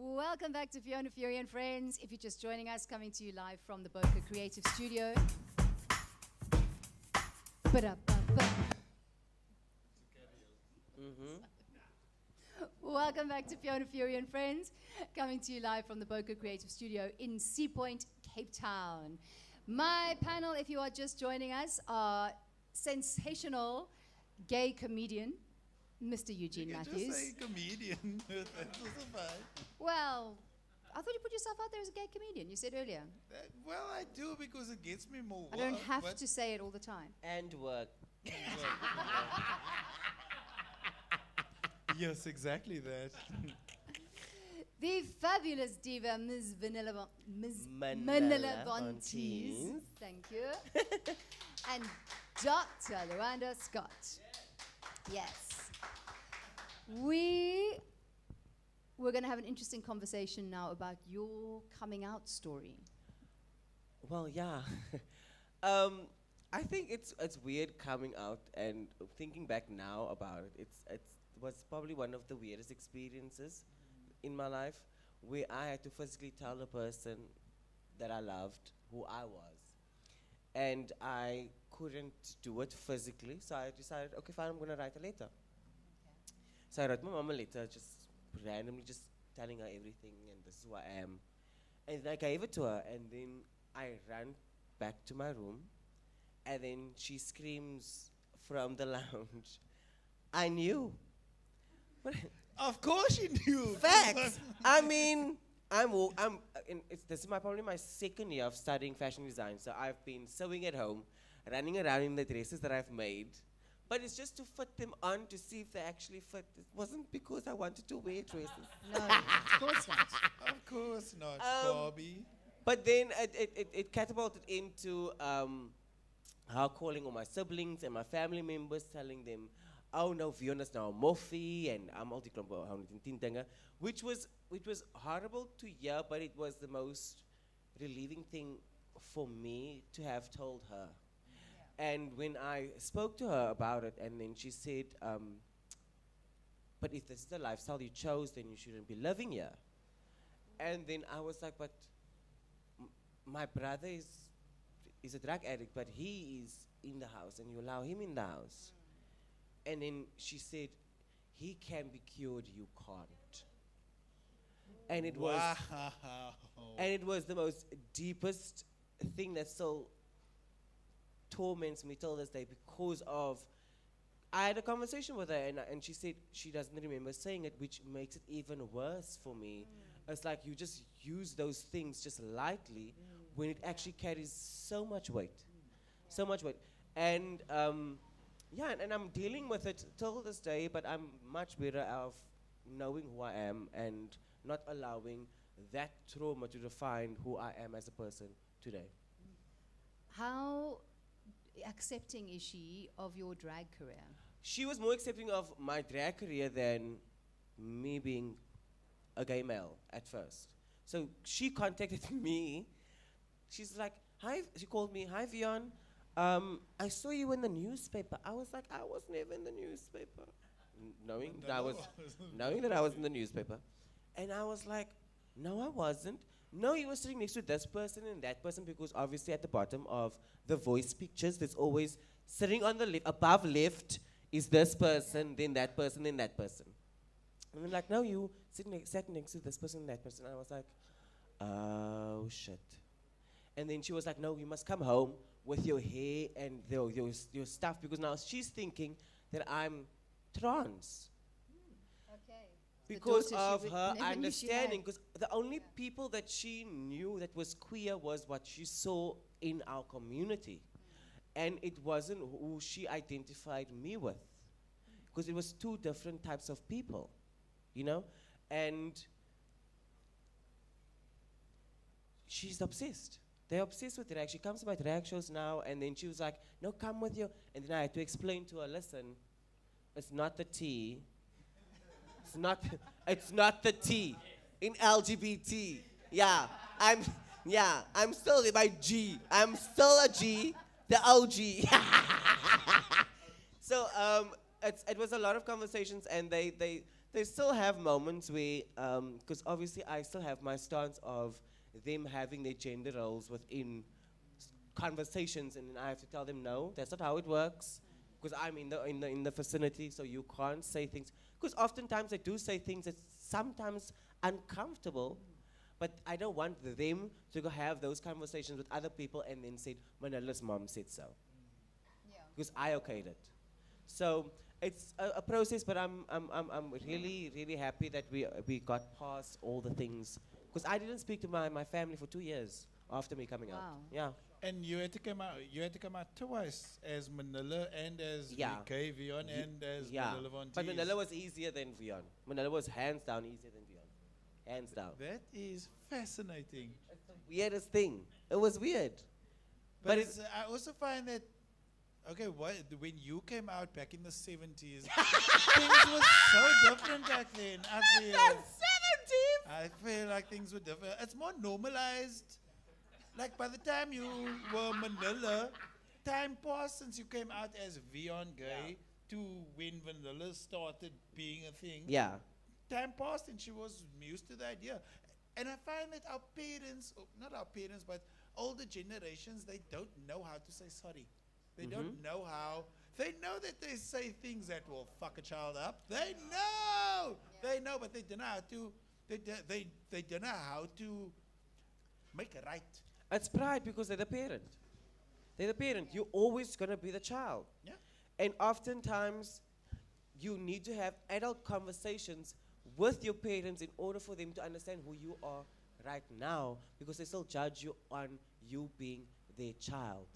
Welcome back to Fiona, Furey and Friends. If you're just joining us, coming to you live from the Boca Creative Studio. Ba-da-ba-ba. Welcome back to Fiona, Furey and Friends, coming to you live from the Boca Creative Studio in Sea Point, Cape Town. My panel, if you are just joining us, are sensational gay comedian, Mr. Eugene You can Matthews. just say comedian. That's also fine. Well, I thought you put yourself out there as a gay comedian. You said earlier. Well, I do because it gets me more I don't work, have but- to say it all the time. And work. Yes, exactly that. The fabulous diva, Ms. Ms. Manila Manila Von Von Teese. Teese. Thank you. And Dr. Luanda Scott. Yes. We're going to have an interesting conversation now about your coming out story. Well, yeah. I think it's weird coming out and thinking back now about it. It was probably one of the weirdest experiences in my life where I had to physically tell a person that I loved who I was. And I couldn't do it physically, so I decided, okay, fine, I'm going to write a letter. So I wrote my mom a letter, just randomly just telling her everything, and this is who I am. And then I gave it to her, and then I ran back to my room, and then she screams from the lounge, I knew. But Of course you knew. facts. I mean, this is probably my second year of studying fashion design. So I've been sewing at home, running around in the dresses that I've made. But it's just to fit them on to see if they actually fit. It wasn't because I wanted to wear dresses. No, of course not. Of course not, Bobby. But then it catapulted into her calling all my siblings and my family members, telling them, oh no, Fiona's now a Moffie, and I'm all which was horrible to hear, but it was the most relieving thing for me to have told her. And when I spoke to her about it, and then she said, but if this is the lifestyle you chose, then you shouldn't be living here. And then I was like, but my brother is a drug addict, but he is in the house, and you allow him in the house. And then she said, he can be cured, you can't. And it was the most deepest thing that still torments me till this day, because of I had a conversation with her, and she said she doesn't remember saying it, which makes it even worse for me. It's like you just use those things just lightly when it actually carries so much weight. So much weight. And and I'm dealing with it till this day, but I'm much better of knowing who I am and not allowing that trauma to define who I am as a person today. How accepting is she of your drag career? She was more accepting of my drag career than me being a gay male at first. So she contacted me. She's like, hi, she called me, hi Fiona. I saw you in the newspaper. I was like, I was never in the newspaper. Knowing that I was in the newspaper. And I was like, no, I wasn't. No, you were sitting next to this person and that person, because obviously at the bottom of the voice pictures, there's always sitting on the above left is this person, then that person, then that person. And I'm like, no, you sat next to this person and that person. And I was like, oh, shit. And then she was like, no, you must come home with your hair and your stuff, because now she's thinking that I'm trans. Okay. Because of her understanding, because the only people that she knew that was queer was what she saw in our community. And it wasn't who she identified me with, because it was two different types of people, you know? And she's obsessed. They're obsessed with drag. She comes to my drag shows now, and then she was like, no, come with you. And then I had to explain to her, listen, it's not the T. It's not the T in LGBT. Yeah, I'm still my G. I'm still a G, the OG. So it was a lot of conversations, and they they still have moments where, because obviously I still have my stance of them having their gender roles within conversations, and then I have to tell them no, that's not how it works. Because I'm in the vicinity, so you can't say things. Because oftentimes they do say things that's sometimes uncomfortable, but I don't want them to go have those conversations with other people and then say, Manila's mom said so. Because I okayed it. So it's a process, but I'm really, really happy that we got past all the things. Because I didn't speak to my family for 2 years after me coming out. Yeah. And you had to come out. You had to come out twice as Manila and as VK Vion and as Manila Von But Tees. Manila was easier than Vion. Manila was hands down easier than Vion. Hands down. That is fascinating. It's the weirdest thing. It was weird. But it's, I also find that, okay, when you came out back in the 70s, things were so different back then. I feel like things were different. It's more normalized. Like by the time you were Manila, time passed since you came out as Vion Gay to when Vanilla started being a thing. Yeah. Time passed and she was used to the idea. And I find that our parents, not our parents, but older generations, they don't know how to say sorry. They don't know how. They know that they say things that will fuck a child up. They know. They know, but they don't know how to. They don't know how to make it right. It's pride because they're the parent. They're the parent. You're always going to be the child. Yeah. And oftentimes, you need to have adult conversations with your parents in order for them to understand who you are right now, because they still judge you on you being their child.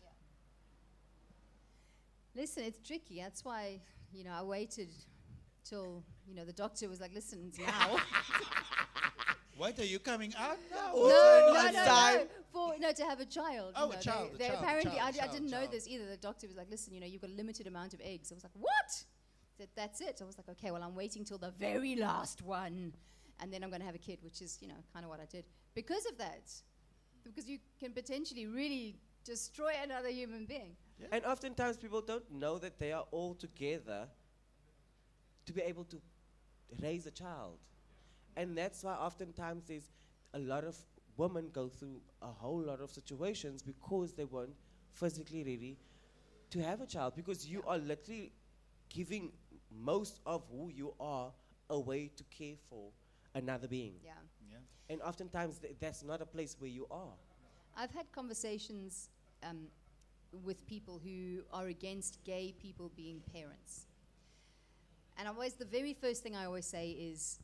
Listen, it's tricky. That's why, I waited till, the doctor was like, listen, it's now. What, are you coming out now? No, to have a child. Oh, a child. Apparently, I didn't know this either. The doctor was like, listen, you've got a limited amount of eggs. I was like, what? That's it. I was like, okay, well, I'm waiting till the very last one, and then I'm going to have a kid, which is, kind of what I did. Because of that, because you can potentially really destroy another human being. Yeah. And oftentimes, people don't know that they are all together to be able to raise a child. And that's why oftentimes there's a lot of women go through a whole lot of situations because they weren't physically ready to have a child, because you are literally giving most of who you are away to care for another being. Yeah. And oftentimes that's not a place where you are. I've had conversations with people who are against gay people being parents. And the very first thing I always say is,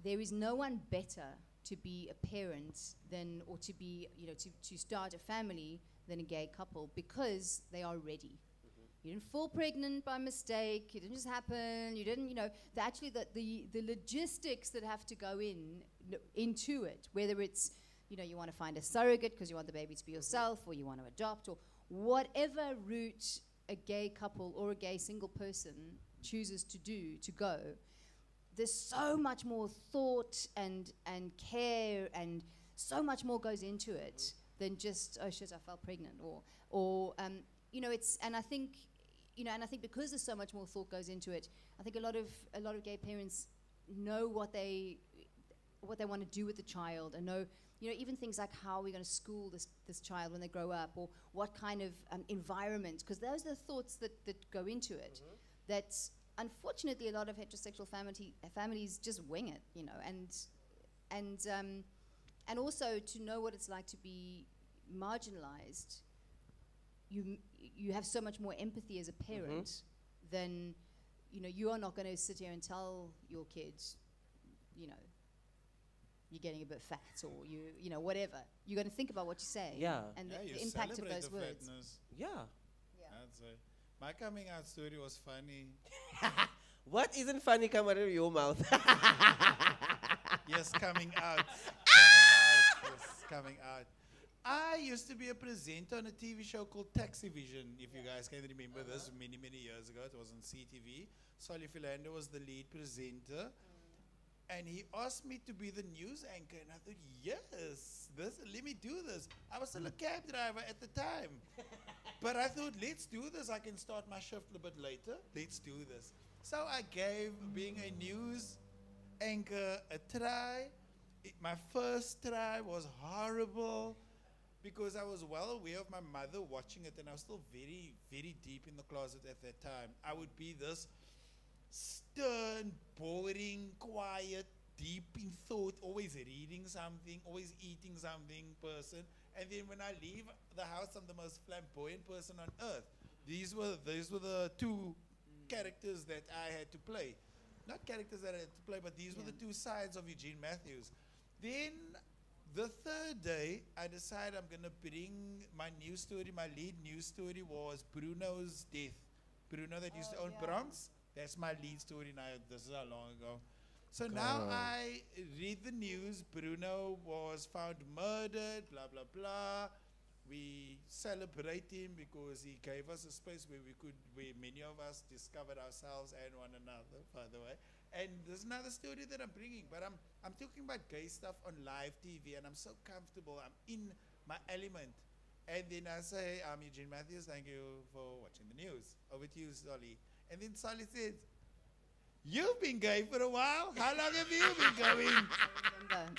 there is no one better to be a parent than, or to be, to start a family than a gay couple, because they are ready. You didn't fall pregnant by mistake. It didn't just happen. You didn't, the logistics that have to go into it, whether it's, you want to find a surrogate because you want the baby to be yourself, or you want to adopt, or whatever route a gay couple or a gay single person chooses to go, there's so much more thought and care, and so much more goes into it than just, oh shit, I fell pregnant, or it's, and I think because there's so much more thought goes into it, I think a lot of gay parents know what they want to do with the child, and know, even things like how we're going to school this child when they grow up, or what kind of environment, because those are the thoughts that go into it. That unfortunately a lot of heterosexual families just wing it, and also to know what it's like to be marginalized. You have so much more empathy as a parent than, you are not going to sit here and tell your kids, you're getting a bit fat, or whatever. You're going to think about what you say, and the impact of those words. Fatness. Yeah. That's it. My coming out story was funny. What isn't funny come out of your mouth? Yes, coming out. Coming out. I used to be a presenter on a TV show called Taxi Vision, if you guys can remember this, many, many years ago. It was on CTV. Solly Philander was the lead presenter. And he asked me to be the news anchor, and I thought, yes, let me do this. I was still a cab driver at the time. But I thought, let's do this. I can start my shift a bit later. Let's do this. So I gave being a news anchor a try. My first try was horrible because I was well aware of my mother watching it, and I was still very, very deep in the closet at that time. I would be this stern, boring, quiet, deep in thought, always reading something, always eating something person. And then when I leave the house, I'm the most flamboyant person on earth. These were the two characters that I had to play. Not characters that I had to play, but these were the two sides of Eugene Matthews. Then the third day, I decided I'm going to bring my news story. My lead news story was Bruno's death. Bruno that used to own Bronx. That's my lead story now. This is how long ago. So now I read the news. Bruno was found murdered, blah, blah, blah. We celebrate him because he gave us a space where many of us discovered ourselves and one another, by the way. And there's another story that I'm bringing, but I'm talking about gay stuff on live TV, and I'm so comfortable. I'm in my element. And then I say, I'm Eugene Matthews. Thank you for watching the news. Over to you, Solly. And then Solly says, you've been gay for a while. How long have you been going?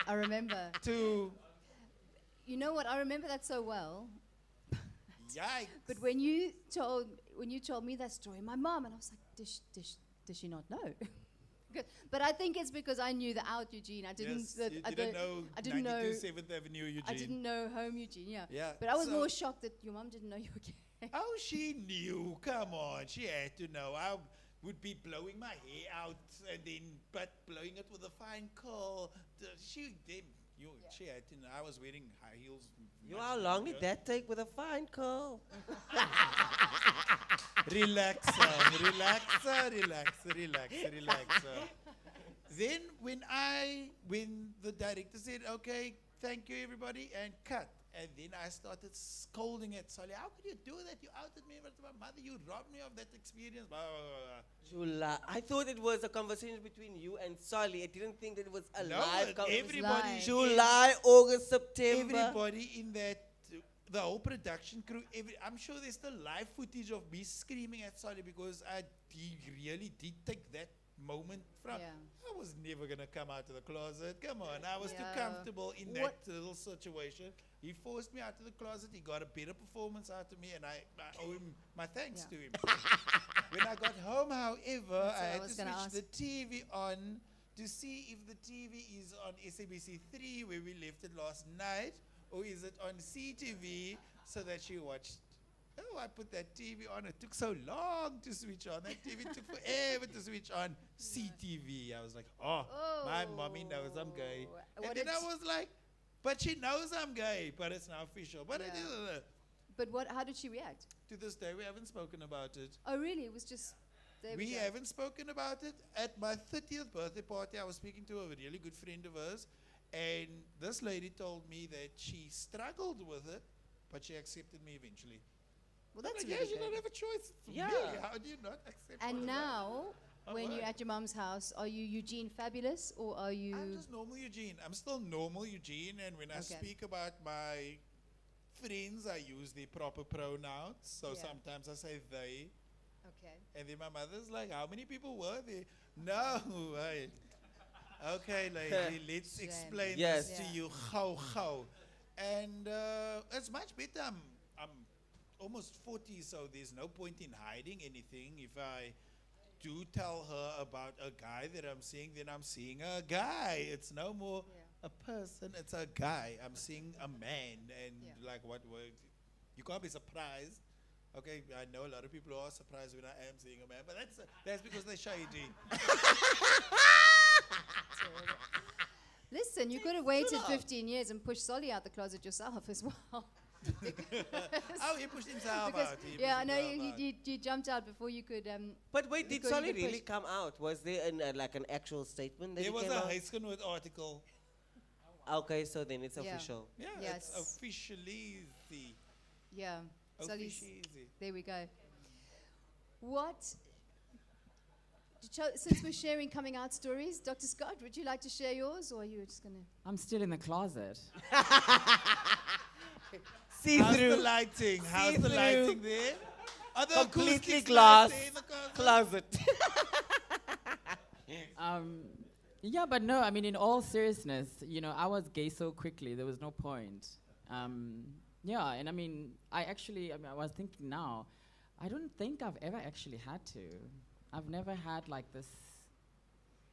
I remember. To You know what? I remember that so well. yikes. But when you told me that story, my mom, and I was like, does she not know? Good. But I think it's because I knew the out Eugene. I didn't. Yes, you didn't know I didn't know 7th Avenue Eugene. I didn't know home Eugene. Yeah. Yeah, But I was so- more shocked that your mom didn't know you were gay. Oh, she knew. Come on. She had to know. I would be blowing my hair out and then, but blowing it with a fine curl. She had to know. I was wearing high heels. How long did that take with a fine curl? Relaxer. Then when the director said, okay, thank you everybody, and cut. And then I started scolding at Solly. How could you do that? You outed me in front of my mother. You robbed me of that experience. Blah, blah, blah, blah. July. I thought it was a conversation between you and Solly. I didn't think that it was a No, live conversation. everybody, July, August, September. everybody in that, the whole production crew, I'm sure there's still live footage of me screaming at Solly because he really did take that moment from. Yeah. I was never going to come out of the closet. Come on. I was too Yeah. comfortable in that little situation. He forced me out of the closet. He got a better performance out of me, and I owe him my thanks to him. When I got home, however, I had to switch the TV on to see if the TV is on SABC 3, where we left it last night, or is it on CTV, so that she watched. Oh, I put that TV on. It took so long to switch on. That TV took forever to switch on CTV. I was like, my mommy knows I'm gay. And then I was like, but she knows I'm gay, but it's now official. But How did she react? to this day, we haven't spoken about it. Oh, really? It was just. There We go. haven't spoken about it. At my 30th birthday party, I was speaking to a really good friend of hers, and this lady told me that she struggled with it, but she accepted me eventually. Well, that's Like, really you good. don't have a choice. It's Yeah. me. How do you not accept And me? now, Oh, when you're what? at your mom's house, are you Eugene Fabulous or are you? I'm just normal Eugene. I'm still normal Eugene, and when I Okay. speak about my friends, I use the proper pronouns. So Yeah. sometimes I say they, Okay. and then my mother's like, "How many people were there?" No, okay, lady, let's Shame. explain Yes. this to Yeah. you. How, and it's much better. I'm almost 40, so there's no point in hiding anything. If I do tell her about a guy that I'm seeing, then I'm seeing a guy. It's no more a person, it's a guy. I'm seeing a man, and like what you can't be surprised. Okay, I know a lot of people are surprised when I am seeing a man, but that's because they're shady. Listen, you could have waited 15 years and pushed Solly out the closet yourself as well. Oh, he pushed himself Because, out. He pushed yeah, I know himself out. you jumped out before you could. But wait, did Because you Solly could really push- come out? Was there like an actual statement that There he was came a out? Huisgenoot article. Okay, so then it's Yeah. official. Yeah, Yes. it's officially the. Yeah. Solly's. Officially. There we go. What? Since we're sharing coming out stories, Dr. Scott, would you like to share yours, or are you just gonna? I'm still in the closet. See How's the through. lighting? How's the See-through. lighting there? Are the Completely acoustics glass nice there in the closet? closet. Yeah, but no, I mean, in all seriousness, you know, I was gay so quickly, there was no point. Yeah, and I mean, I was thinking now, I don't think I've ever actually had to. I've never had like this,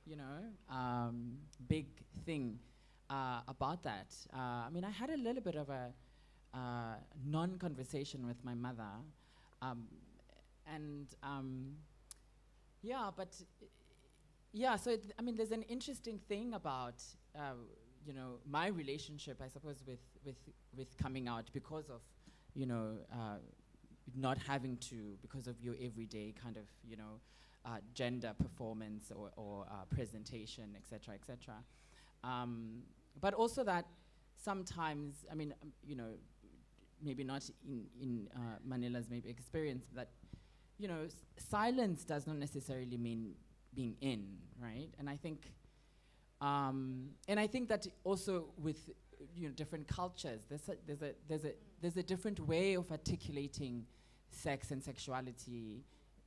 you know, big thing about that. I mean, I had a little bit of a non-conversation with my mother, and yeah, but yeah. So I mean, there's an interesting thing about you know, my relationship, I suppose, with coming out because of, you know, not having to, because of your everyday kind of, you know, gender performance or presentation, etc., etc. But also that sometimes, I mean, you know, maybe not in Manila's maybe experience, that, you know, silence does not necessarily mean being in, right? And I think that also with, you know, different cultures, there's a different way of articulating sex and sexuality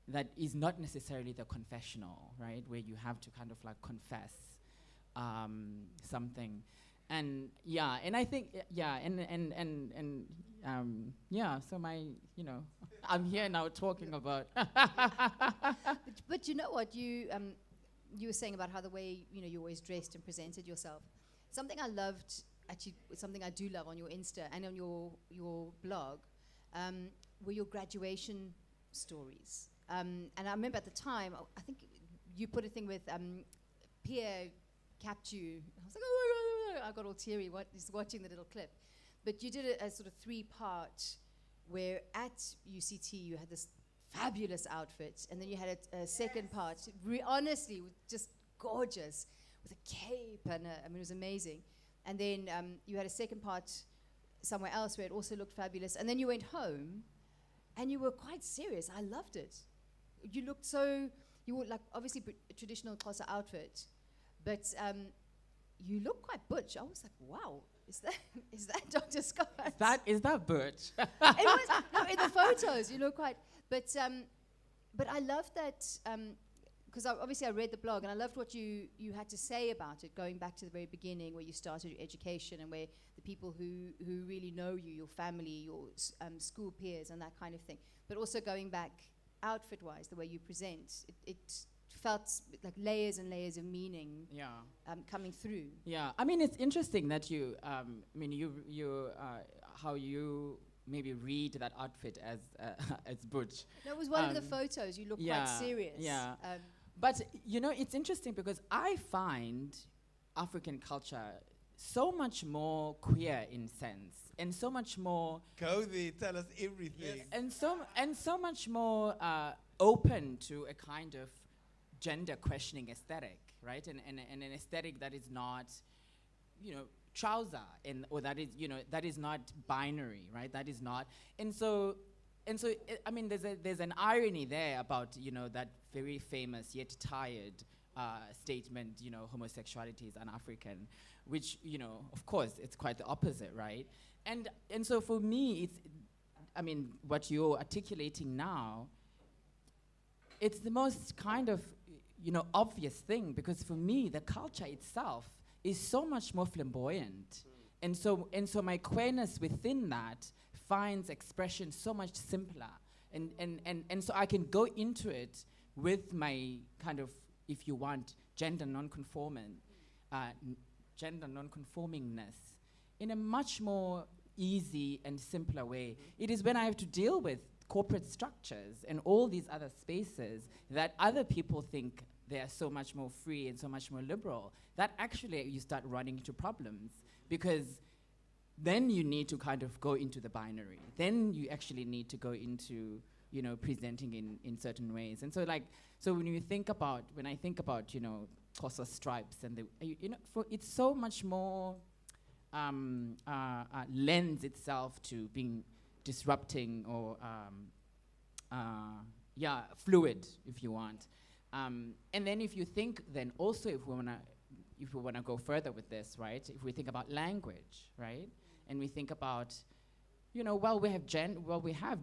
that is not necessarily the confessional, right? Where you have to kind of like confess something. And yeah, and I think, yeah, and yeah, so my, you know, I'm here now talking about. But you know what, you were saying about how the way, you know, you always dressed and presented yourself. Something I loved, actually, something I do love on your Insta and on your blog, were your graduation stories. And I remember at the time, I think you put a thing with Pierre capped you. I was like, oh my God, I got all teary just watching the little clip. But you did a sort of 3-part where at UCT you had this fabulous outfit, and then you had a second part, honestly, just gorgeous, with a cape, and I mean, it was amazing. And then you had a second part somewhere else where it also looked fabulous. And then you went home, and you were quite serious. I loved it. You looked so, you were like, obviously, a traditional Xhosa outfit, but you look quite butch. I was like, wow, is that Dr. Scott? Is that butch? It was, no, in the photos, you look quite, but I love that, because obviously I read the blog, and I loved what you had to say about it, going back to the very beginning where you started your education and where the people who really know you, your family, your school peers and that kind of thing, but also going back outfit-wise, the way you present, it felt like layers and layers of meaning coming through. Yeah, I mean, it's interesting that you, I mean, you how you maybe read that outfit as butch. No, it was one of the photos. You look quite serious. Yeah. But, you know, it's interesting because I find African culture so much more queer in sense, and so much more... Go there, tell us everything. Yes. And so much more open to a kind of gender questioning aesthetic, right? And an aesthetic that is not, you know, trouser, or that is, you know, that is not binary, right? That is not, and so I mean, there's an irony there about, you know, that very famous yet tired statement, you know, homosexuality is un-African, which, you know, of course, it's quite the opposite, right? And so for me, it's, I mean, what you're articulating now, it's the most kind of, you know, obvious thing, because for me, the culture itself is so much more flamboyant. And so my queerness within that finds expression so much simpler. And so I can go into it with my kind of, if you want, gender non-conformingness in a much more easy and simpler way. It is when I have to deal with corporate structures and all these other spaces that other people think they are so much more free and so much more liberal, that actually you start running into problems, because then you need to kind of go into the binary. Then you actually need to go into, you know, presenting in certain ways. And so like, so when I think about, you know, Xhosa stripes and the, you know, it's so much more lends itself to being disrupting or fluid, if you want. And then if you think, then also if we wanna go further with this, right? If we think about language, right? And we think about, you know, we have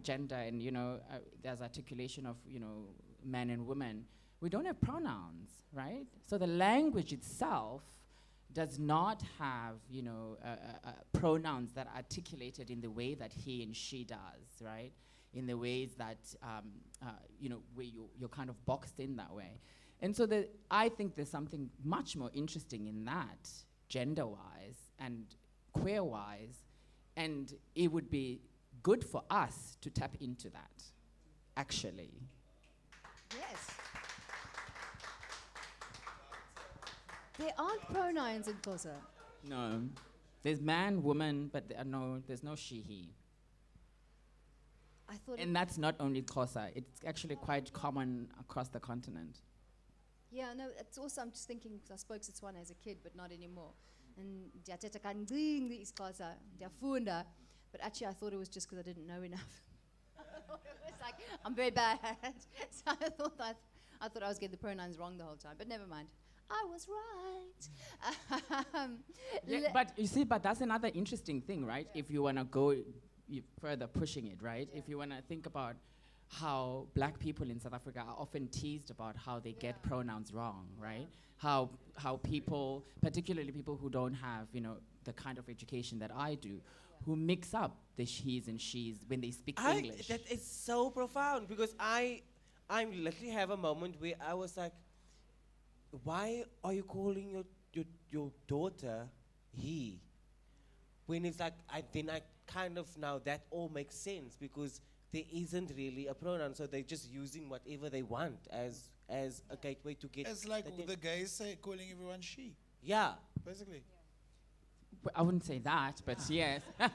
gender, and, you know, there's articulation of, you know, men and women, we don't have pronouns, right? So the language itself does not have, pronouns that are articulated in the way that he and she does, right? In the ways that, where you're kind of boxed in that way. And so I think there's something much more interesting in that, gender-wise and queer-wise, and it would be good for us to tap into that, actually. Yes. There aren't pronouns in Xhosa. No. There's man, woman, but there's no she, he. I thought. And that's not only Xhosa, it's actually quite common across the continent. Yeah, no, it's also, I'm just thinking, because I spoke Setswana as a kid, but not anymore. And ndiyathetha kancinci isiXhosa, ndiyafunda, but actually I thought it was just because I didn't know enough. It was like, I'm very bad. So I thought I was getting the pronouns wrong the whole time, but never mind. I was right. Yeah, but you see, that's another interesting thing, right? If you want to go further pushing it, right? If you want to think about how black people in South Africa are often teased about how they get pronouns wrong, right? How people, particularly people who don't have, the kind of education that I do, who mix up the he's and she's when they speak English. That is so profound, because I literally have a moment where I was like, why are you calling your daughter he? When it's like, I kind of now that all makes sense, because there isn't really a pronoun, so they're just using whatever they want as a gateway to get. It's like the guys say, calling everyone she. Yeah. Basically. I wouldn't say that, but yes. I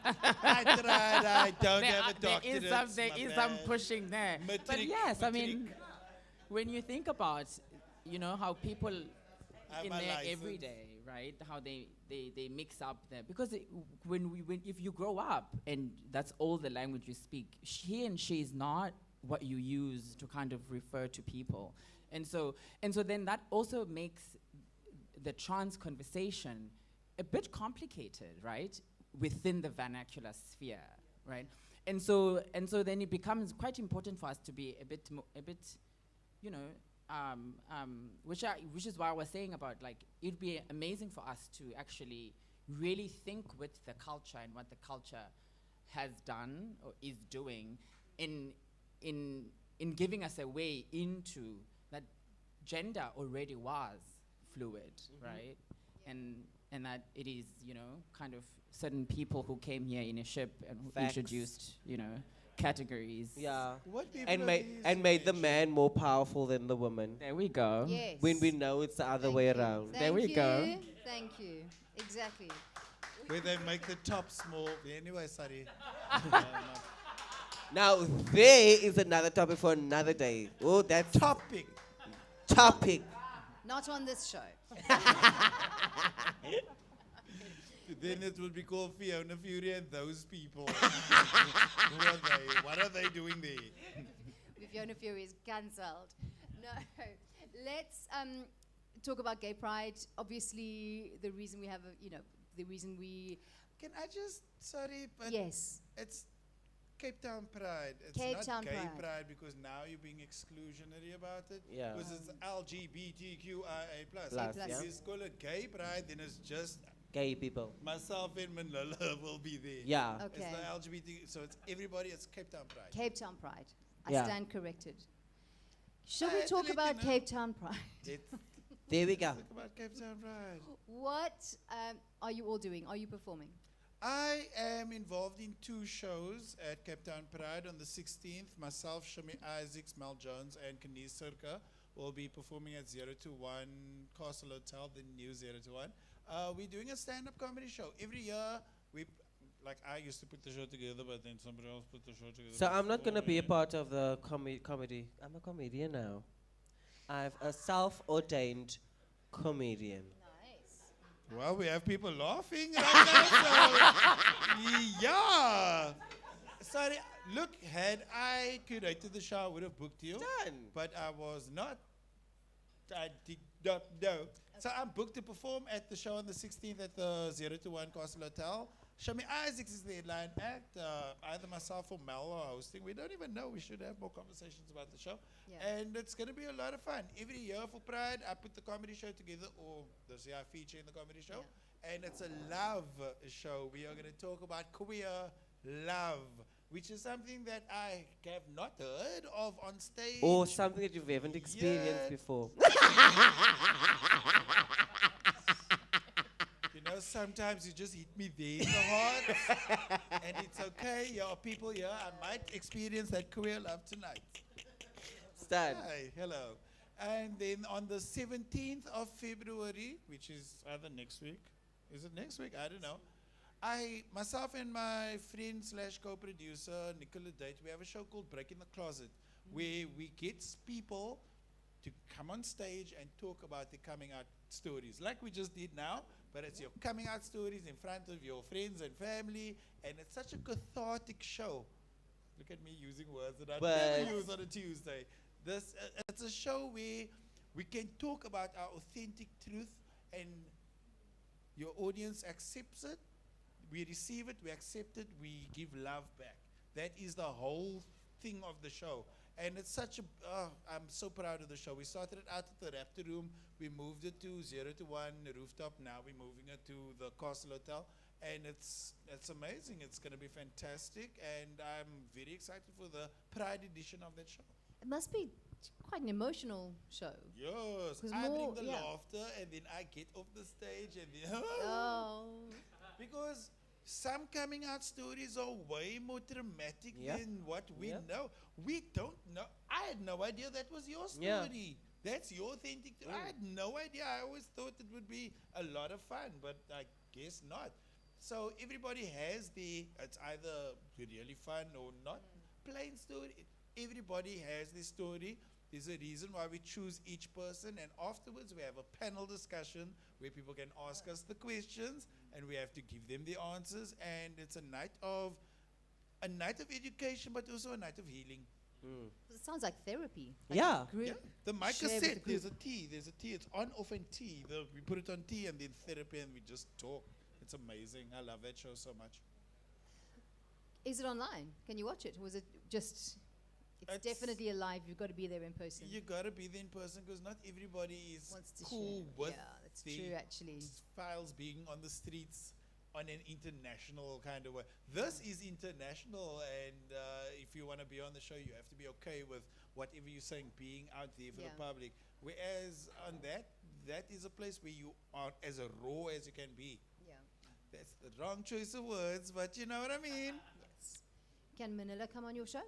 tried, I don't have a doctorate. There is some pushing there. But yes, I mean, when you think about, how people in there every day, right? How they mix up there. Because if you grow up and that's all the language you speak, he and she is not what you use to kind of refer to people. And so then that also makes the trans conversation a bit complicated, right? Within the vernacular sphere, right? And so then it becomes quite important for us to be a bit, which is why I was saying about, like, it'd be amazing for us to actually really think with the culture and what the culture has done or is doing in giving us a way into that gender already was fluid, right? And that it is, kind of certain people who came here in a ship and who introduced, categories. Yeah. What people And made the man more powerful than the woman. There we go. Yes. When we know it's the other way around. There we go. Thank you. Exactly. Where they make the top small. Anyway, sorry. Now, there is another topic for another day. Oh, that Topic. topic. Not on this show. Then it would be called Fiona, Furey, and those people. Who are they? What are they doing there? Fiona Furey is cancelled. No. Let's talk about gay pride. Obviously, the reason we have the reason we... Can I just, sorry, but Yes. it's Cape Town Pride. It's Cape not Town gay Pride. because now you're being exclusionary about it. Yeah. Because it's LGBTQIA+. Plus, yeah. If you call it gay pride, then it's just Gay people. myself and Manila will be there. Yeah. Okay. It's the LGBT, so it's everybody, it's Cape Town Pride. Cape Town Pride. I Yeah. stand corrected. Should I we had to talk let you about know. Cape Town Pride? It's There we go. talk about Cape Town Pride. What are you all doing? Are you performing? I am involved in 2 shows at Cape Town Pride on the 16th. Myself, Shami Isaacs, Mel Jones, and Kenise Sirka will be performing at 021 Castle Hotel, the new 021. We're doing a stand-up comedy show. Every year, I used to put the show together, but then somebody else put the show together. So I'm not going to be a before part of the comedy. I'm a comedian now. I'm a self-ordained comedian. Nice. Well, we have people laughing right now, so yeah. Sorry, look, had I curated the show, I would have booked you. Done. But I was not. I did not know. So I'm booked to perform at the show on the 16th at the 021 Castle Hotel. Shami Isaacs is the headline act. Either myself or Mel are hosting. We don't even know. We should have more conversations about the show. Yeah. And it's going to be a lot of fun. Every year for Pride, I put the comedy show together, or this year I feature in the comedy show. And it's a love show. We are going to talk about queer love, which is something that I have not heard of on stage. Or something that you haven't experienced before. You know, sometimes you just hit me there in the heart, and it's okay. There are people here. I might experience that queer love tonight. Stan. Hi, hello. And then on the 17th of February, which is either next week, is it next week? I don't know. Myself and my friend / co-producer, Nicola Date, we have a show called Break in the Closet, where we get people to come on stage and talk about their coming out stories, like we just did now, but it's your coming out stories in front of your friends and family, and it's such a cathartic show. Look at me using words that I never use on a Tuesday. It's a show where we can talk about our authentic truth, and your audience accepts it, we receive it, we accept it, we give love back. That is the whole thing of the show. And it's such a, I'm so proud of the show. We started it out at the Raptor Room. We moved it to 0 to 1 rooftop. Now we're moving it to the Castle Hotel. And it's amazing. It's going to be fantastic. And I'm very excited for the Pride edition of that show. It must be quite an emotional show. Yes. 'Cause I more- bring the yeah. laughter, and then I get off the stage, and then, Oh. because some coming out stories are way more dramatic Yeah. than what we Yeah. know. We don't know. I had no idea that was your story. Yeah. That's your authentic. I had no idea. I always thought it would be a lot of fun, but I guess not. So everybody has it's either really fun or not. Plain story. Everybody has their story. There's a reason why we choose each person, and afterwards we have a panel discussion where people can ask us the questions, and we have to give them the answers. And it's a night of education, but also a night of healing. It sounds like therapy. Yeah. Group. Yeah. The mic Share is with the set. There's a T. It's on, off, and T. We put it on T, and then therapy, and we just talk. It's amazing. I love that show so much. Is it online? Can you watch it? Was it just... It's definitely alive. You've got to be there in person. You gotta be there in person, because not everybody is Wants to cool share. with Yeah, that's the true, actually. files being on the streets on an international kind of way. This is international, and if you want to be on the show, you have to be okay with whatever you're saying being out there for the public. Whereas on that is a place where you are as raw as you can be. Yeah. That's the wrong choice of words, but you know what I mean. Yes. Can Manila come on your show?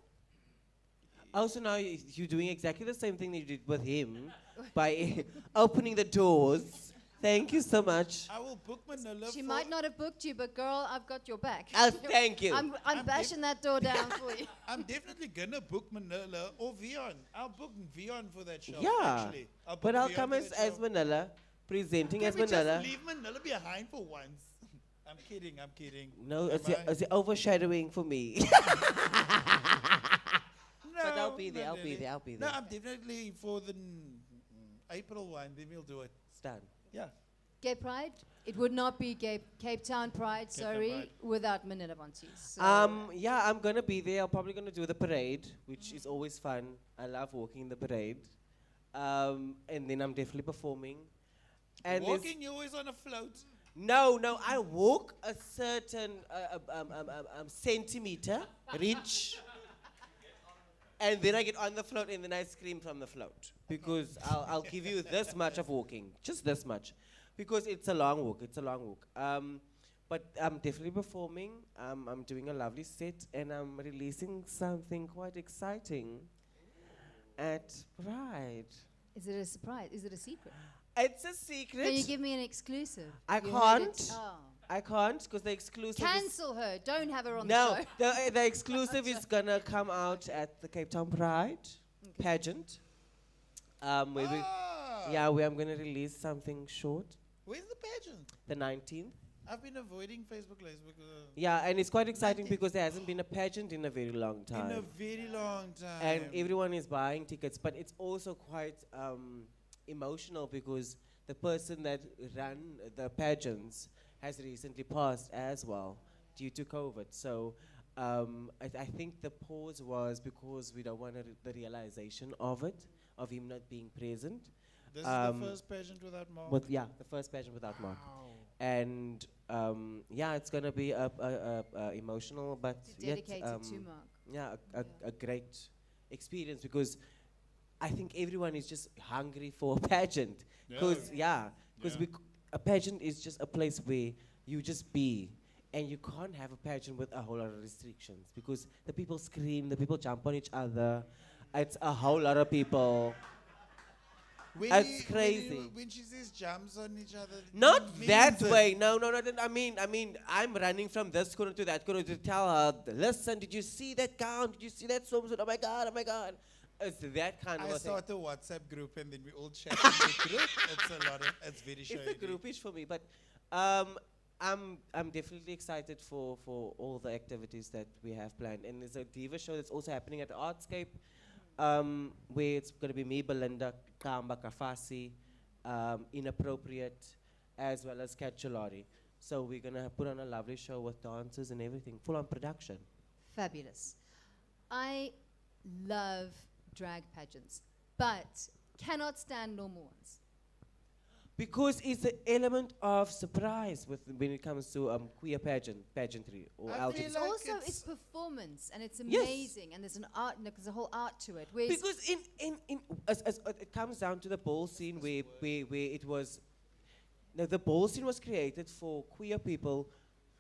Also, now you're doing exactly the same thing that you did with him by opening the doors. Thank you so much. I will book Manila. She for might not have booked you, but girl, I've got your back. Oh, thank you. I'm bashing that door down for you. I'm definitely gonna book Manila or Vion. I'll book Vion for that show. Yeah. Actually. But I'll Vion come for as, that as show. Manila, presenting Can as we Manila. just leave Manila behind for once? I'm kidding. No, Am it's I? overshadowing for me. But I'll No, be there, not I'll be really. there, I'll be No, there. I'm definitely for the April one. Then we'll do it. Stan. Yeah. Gay Pride? It would not be Cape Town Pride, Town sorry, Pride. without Manila Bonsis. So Yeah, I'm gonna be there. I'm probably gonna do the parade, which is always fun. I love walking in the parade. And then I'm definitely performing. And there's- Walking, you're always on a float. No, I walk a certain centimeter, reach, and then I get on the float and then I scream from the float. Because I'll give you this much of walking, just this much. Because it's a long walk, but I'm definitely performing. I'm doing a lovely set and I'm releasing something quite exciting at Pride. is it a surprise? Is it a secret? It's a secret. Can you give me an exclusive? I You heard it? can't. Oh. I can't because the exclusive is Cancel her. Don't have her on no, the show. the exclusive is gonna come out at the Cape Town Pride pageant. Where where I'm gonna release something short, Where's the pageant? the 19th. I've been avoiding Facebook. Yeah, and it's quite exciting because there hasn't been a pageant in a very long time. In a very long time. And everyone is buying tickets, but it's also quite emotional because the person that ran the pageants has recently passed as well. due to COVID. So I think the pause was because we don't want the realization of it, of him not being present. This is the first pageant without Mark. The first pageant without Mark. And it's gonna be emotional, but yet, Dedicated to Mark. yeah, a great experience because I think everyone is just hungry for a pageant. Because a pageant is just a place where you just be, and you can't have a pageant with a whole lot of restrictions because the people scream, the people jump on each other. It's a whole lot of people. It's crazy. When she says jumps on each other. Not it that means way. No. I mean, I'm running from this corner to that corner to tell her, listen, did you see that gown? Did you see that swimsuit? Oh my God. It's that kind of I a thing. start a WhatsApp group and then we all chat in the group. It's very shady. It's a groupish for me, but I'm definitely excited for all the activities that we have planned. And there's a diva show that's also happening at the Artscape, where it's going to be me, Belinda, Kamba, Kafasi, Inappropriate, as well as Catchalari. So we're going to put on a lovely show with dancers and everything, full-on production. Fabulous. I love drag pageants, but cannot stand normal ones. Because it's an element of surprise when it comes to queer pageantry or I feel LGBT. It's like also it's performance, and it's Yes. amazing, and there's an art, there's a whole art to it. Whereas Because as it comes down to the ball scene where it was, the ball scene was created for queer people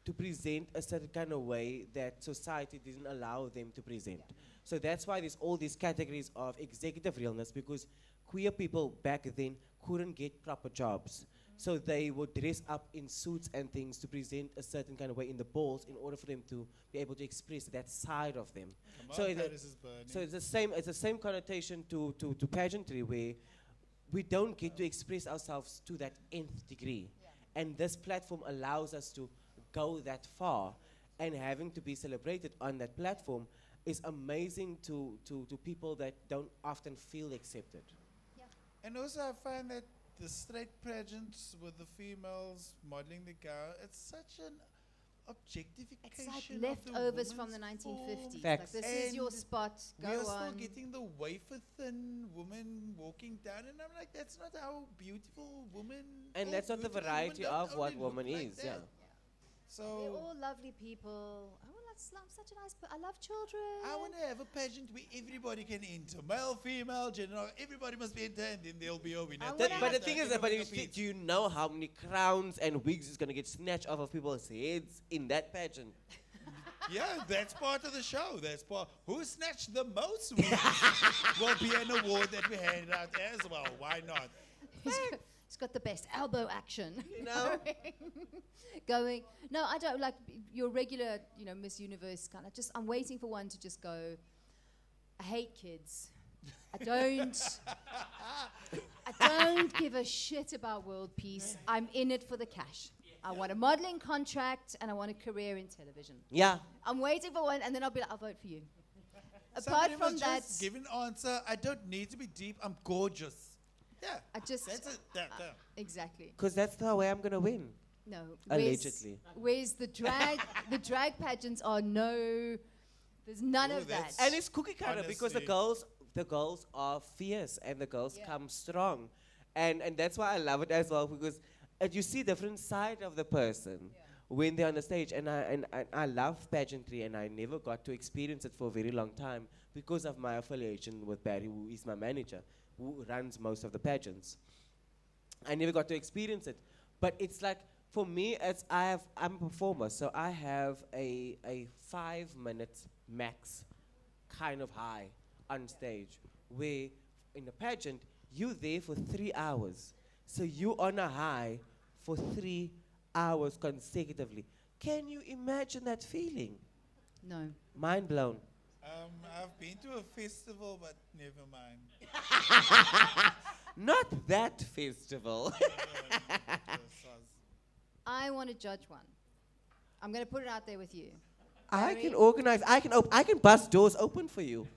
to present a certain kind of way that society didn't allow them to present. So that's why there's all these categories of executive realness, because queer people back then couldn't get proper jobs. So they would dress up in suits and things to present a certain kind of way in the balls in order for them to be able to express that side of them. So it's the same connotation to pageantry, where we don't get to express ourselves to that nth degree. And this platform allows us to go that far, and having to be celebrated on that platform is amazing to people that don't often feel accepted. And also I find that the straight pageants with the females modeling the gown, it's such an objectification it's like of leftovers the from the woman's 1950s. Facts. Like, this is your And spot. Go We're on. still getting the wafer thin woman walking down, and I'm like, that's not how beautiful women. And all that's not the beautiful variety women don't of what only look woman like is, that. yeah. We're So all lovely people. Oh, I'm such a nice. I love children. I want to have a pageant where everybody can enter, male, female, gender. Everybody must enter, and then there'll be a winner. I But wanna the thing is, do you know how many crowns and wigs is going to get snatched off of people's heads in that pageant? Yeah, that's part of the show. That's part. Who snatched the most winners will be an award that we hand out as well. Why not? He's got the best elbow action. You know? Going. No, I don't like your regular, Miss Universe kind of. I'm waiting for one to just go. I hate kids. I don't give a shit about world peace. I'm in it for the cash. I want a modeling contract and I want a career in television. Yeah. I'm waiting for one, and then I'll be like, I'll vote for you. Apart Somebody from must that, just give an answer. I don't need to be deep. I'm gorgeous. Yeah. that's it. exactly. Because that's the way I'm going to win. No. Allegedly. Whereas the drag pageants are there's none of that. And it's cookie cutter because the Honestly. girls are fierce and the girls come strong. And that's why I love it as well, because you see different side of the person when they're on the stage. And I love pageantry, and I never got to experience it for a very long time because of my affiliation with Barry, who is my manager, who runs most of the pageants. I never got to experience it. But it's like, for me, I'm a performer, so I have a 5 minutes max kind of high on stage, where in a pageant, you're there for 3 hours. So you're on a high for 3 hours consecutively. Can you imagine that feeling? No. Mind blown. I've been to a festival, but never mind. Not that festival. I want to judge one. I'm going to put it out there with you. I Barry? can organize. I can bust doors open for you.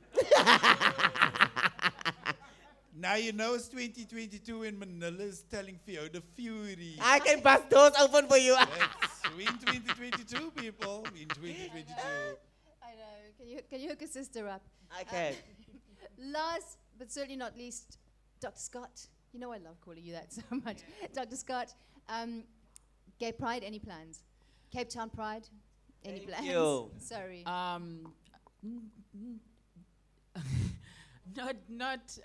Now you know it's 2022 and Manila's telling Fiona Furey. I can bust doors open for you. That's We in 2022, people. We in 2022. I know. Can you hook a sister up? I can. Last but certainly not least, Dr. Scott. You know I love calling you that so much. Dr. Scott, Gay Pride, any plans? Cape Town Pride, any Thank plans? you. Sorry. Not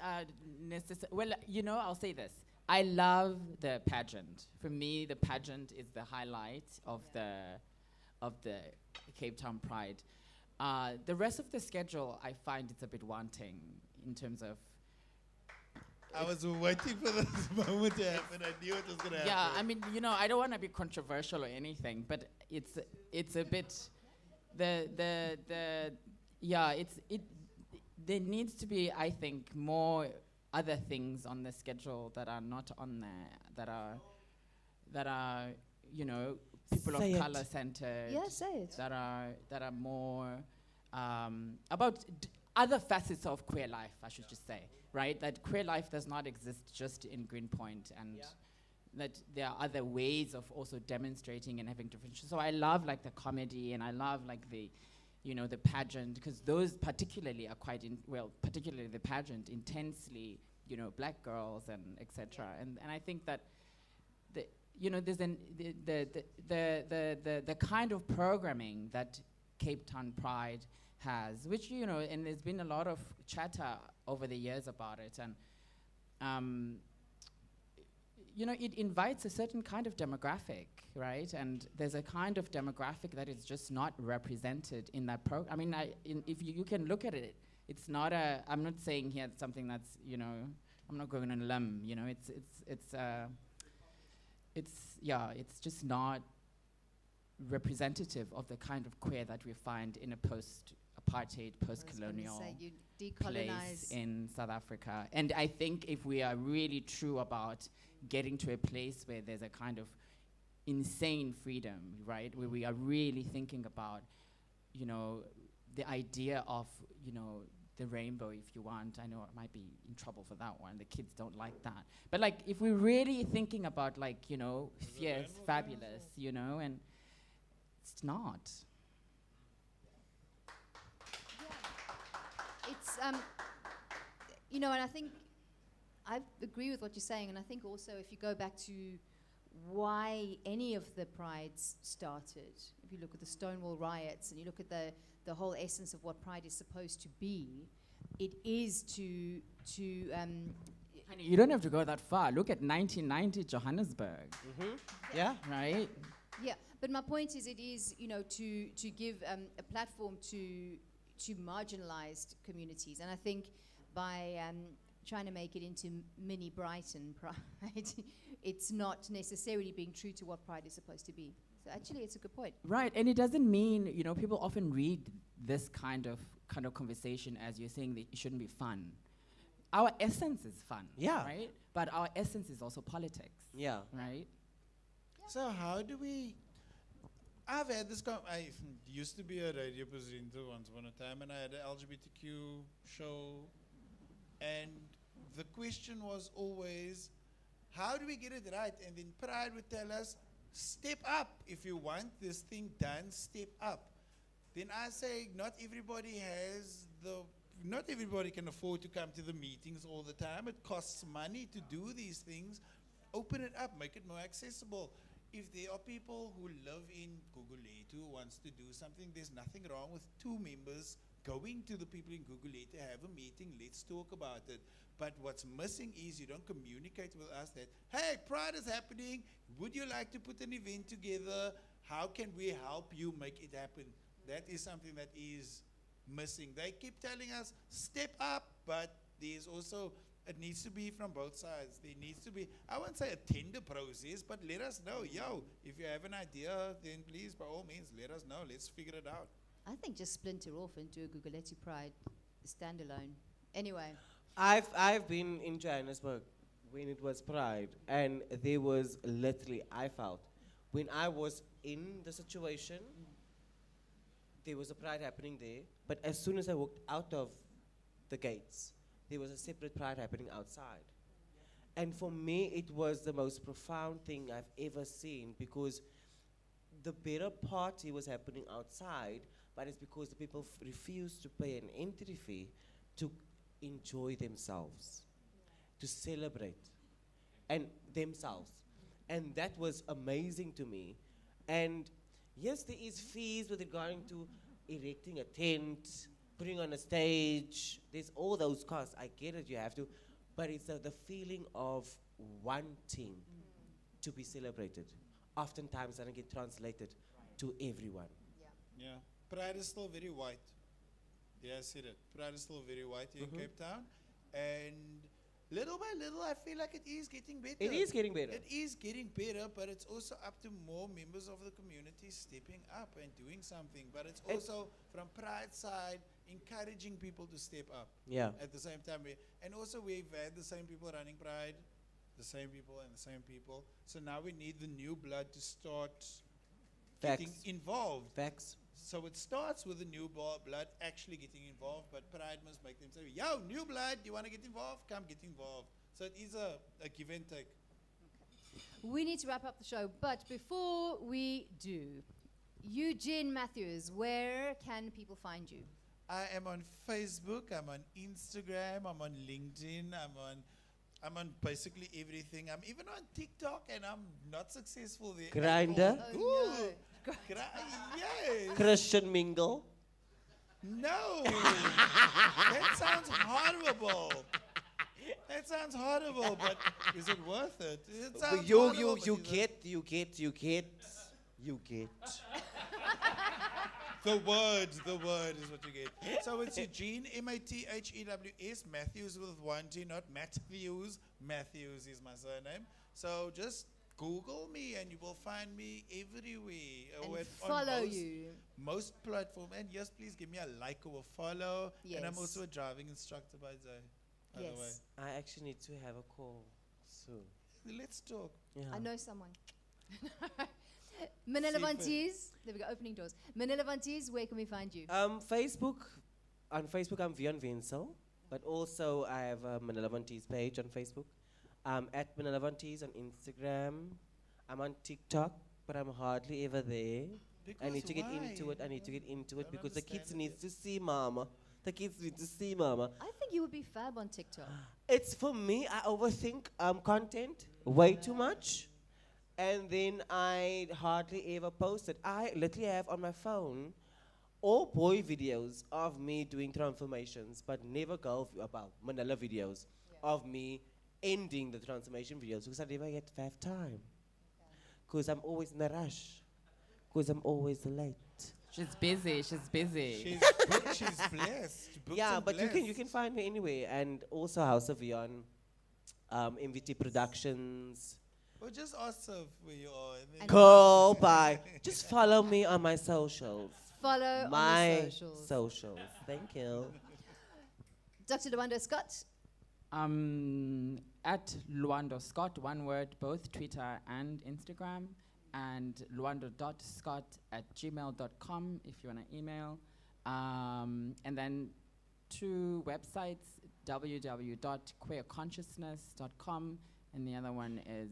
necessarily. Well, you know, I'll say this. I love the pageant. For me, the pageant is the highlight of the Cape Town Pride. The rest of the schedule, I find it's a bit wanting in terms of. I was waiting for this moment to happen. I knew it was going to happen. Yeah, I mean, you know, I don't want to be controversial or anything, but it's a bit there needs to be, I think, more other things on the schedule that are not on there, that are you know, people Say of it. color centered. Yeah, say it. That are more about other facets of queer life, I should just say, right? That queer life does not exist just in Greenpoint, and that there are other ways of also demonstrating and having different. So I love like the comedy, and I love like the, you know, the pageant, because those particularly are quite particularly the pageant, intensely, you know, black girls and etc. And I think that the, you know, there's the kind of programming that Cape Town Pride has, which, you know, and there's been a lot of chatter over the years about it, and you know, it invites a certain kind of demographic, right? And there's a kind of demographic that is just not represented in that program. I mean, if you can look at it, it's not I'm not saying here it's something that's, you know, I'm not going on a limb, you know, it's just not representative of the kind of queer that we find in a post-apartheid, post-colonial place in South Africa. And I think if we are really true about getting to a place where there's a kind of insane freedom, right, where we are really thinking about, you know, the idea of, you know, the rainbow, if you want. I know I might be in trouble for that one. The kids don't like that. But like, if we're really thinking about, like, you know, fierce, fabulous, you know, and it's not. It's you know, and I think I agree with what you're saying, and I think also if you go back to why any of the prides started, if you look at the Stonewall riots and you look at the whole essence of what pride is supposed to be, it is to Honey, you don't have to go that far. Look at 1990 Johannesburg. Yeah. Right? yeah. But my point is, it is, you know, to give a platform to marginalized communities, and I think by trying to make it into mini Brighton Pride, it's not necessarily being true to what Pride is supposed to be. So actually, it's a good point. Right, and it doesn't mean, you know, people often read this kind of conversation as you're saying that it shouldn't be fun. Our essence is fun, Yeah. right? But our essence is also politics, Yeah. right? So how do we? I've had this. I used to be a radio presenter once upon a time, and I had an LGBTQ show, and the question was always, how do we get it right? And then Pride would tell us, step up. If you want this thing done, step up. Then I say, not everybody can afford to come to the meetings all the time. It costs money to do these things. Open it up, make it more accessible. If there are people who live in Gugulethu who wants to do something, there's nothing wrong with two members going to the people in Gugulethu, have a meeting, let's talk about it. But what's missing is you don't communicate with us that, hey, Pride is happening. Would you like to put an event together? How can we help you make it happen? That is something that is missing. They keep telling us, step up, but there's also, it needs to be from both sides. There needs to be, I won't say a tender process, but let us know, yo, if you have an idea, then please, by all means, let us know. Let's figure it out. I think just splinter off and do a Gugulethu Pride standalone. Anyway. I've been in Johannesburg when it was Pride, and there was literally, I felt, when I was in the situation, there was a Pride happening there, but as soon as I walked out of the gates, there was a separate Pride happening outside. And for me, it was the most profound thing I've ever seen, because the better party was happening outside, but it's because the people refused to pay an entry fee to enjoy themselves, to celebrate, and themselves. And that was amazing to me. And yes, there is fees with regarding to erecting a tent, putting on a stage. There's all those costs. I get it, you have to. But it's the feeling of wanting to be celebrated. Oftentimes, doesn't get translated to everyone. Yeah. Pride is still very white. Yeah, I said it. Pride is still very white here in Cape Town. And little by little, I feel like it is getting better. It is getting better. It is getting better, but it's also up to more members of the community stepping up and doing something. But it's also from Pride side, encouraging people to step up. Yeah. At the same time, and also we've had the same people running Pride, the same people and the same people. So now we need the new blood to start getting involved. Facts. So it starts with the new blood actually getting involved, but Pride must make them say, yo, new blood, you want to get involved? Come get involved. So it is a give and take. We need to wrap up the show, but before we do, Eugene Matthews, where can people find you? I am on Facebook, I'm on Instagram, I'm on LinkedIn, I'm on basically everything. I'm even on TikTok and I'm not successful there. Grindr? Oh, no. Yes. Christian mingle? No. That sounds horrible. That sounds horrible, but is it worth it? It sounds horrible, but You is it- get. The word is what you get. So it's Eugene, Mathews, Matthews with one T, not Matthews. Matthews is my surname. So just Google me and you will find me everywhere. And on follow most, you. Most platforms. And yes, please give me a like or a follow. And I'm Yes. also a driving instructor by the way. Yes. I actually need to have a call soon. Let's talk. Yeah. I know someone. Manila Vanties, there we go, opening doors. Manila Vanties, where can we find you? Facebook. On Facebook, I'm Vion Vinsel, but also I have a Manila Vanties page on Facebook. At Manila Vanties on Instagram. I'm on TikTok, but I'm hardly ever there. I need to get into it. Don't Because the kids understand need it. to see mama. The kids need to see mama. I think you would be fab on TikTok. It's for me, I overthink content way too much. And then I hardly ever post it. I literally have on my phone all boy videos of me doing transformations, but never girl about Manila videos of me ending the transformation videos because I never yet have time. Because I'm always in a rush. Because I'm always late. She's busy. She's blessed. Booked Yeah, and but you blessed. can find me anywhere. And also House of Vion, MVT Productions. Or just ask her where you are. And then And Go by. Just follow me on my socials. Follow My on the socials. socials. Thank you. Dr. Lwando Scott, At Luando Scott, one word, both Twitter and Instagram, and luando.scott@gmail.com if you want to email. And then 2 websites, www.queerconsciousness.com, and the other one is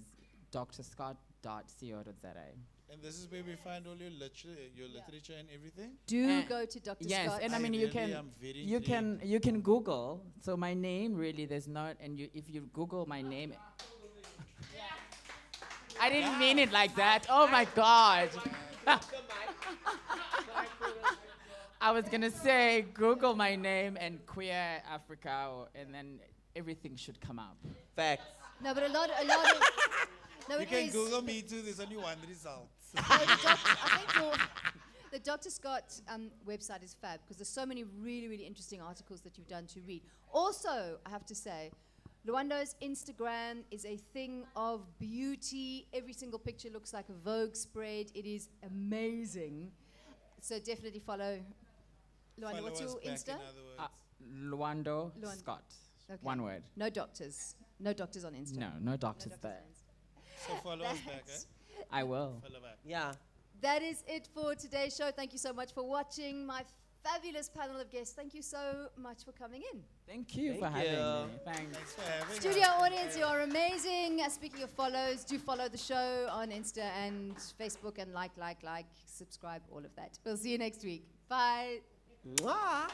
drscott.co.za. And this is where we find all your literature and everything. do go to Dr. Yes, Scott. and I mean I you really can am very you can Google. So my name really there's not, and if you Google my name, I didn't mean it like that. Oh my God. I was gonna say Google my name and Queer Africa, and then everything should come up. Facts. No, but a lot of... No, You it can is. Google me too. There's only one result. I think the Dr. Scott website is fab because there's so many really, really interesting articles that you've done to read. Also, I have to say, Luando's Instagram is a thing of beauty. Every single picture looks like a Vogue spread. It is amazing. So definitely follow Luando. Follow What's us your back, Insta? in other words. Luando Luan- Scott. Okay. One word. No doctors. No doctors on Insta. No doctors doctors there. on Insta. So follow us back, eh? I will. Follow back. Yeah. That is it for today's show. Thank you so much for watching. My fabulous panel of guests. Thank you so much for coming in. Thank you for Thank having you. me. Thanks. Thanks for having Studio us. audience, you are amazing. Speaking of follows, do follow the show on Insta and Facebook and like, subscribe, all of that. We'll see you next week. Bye. Mwah.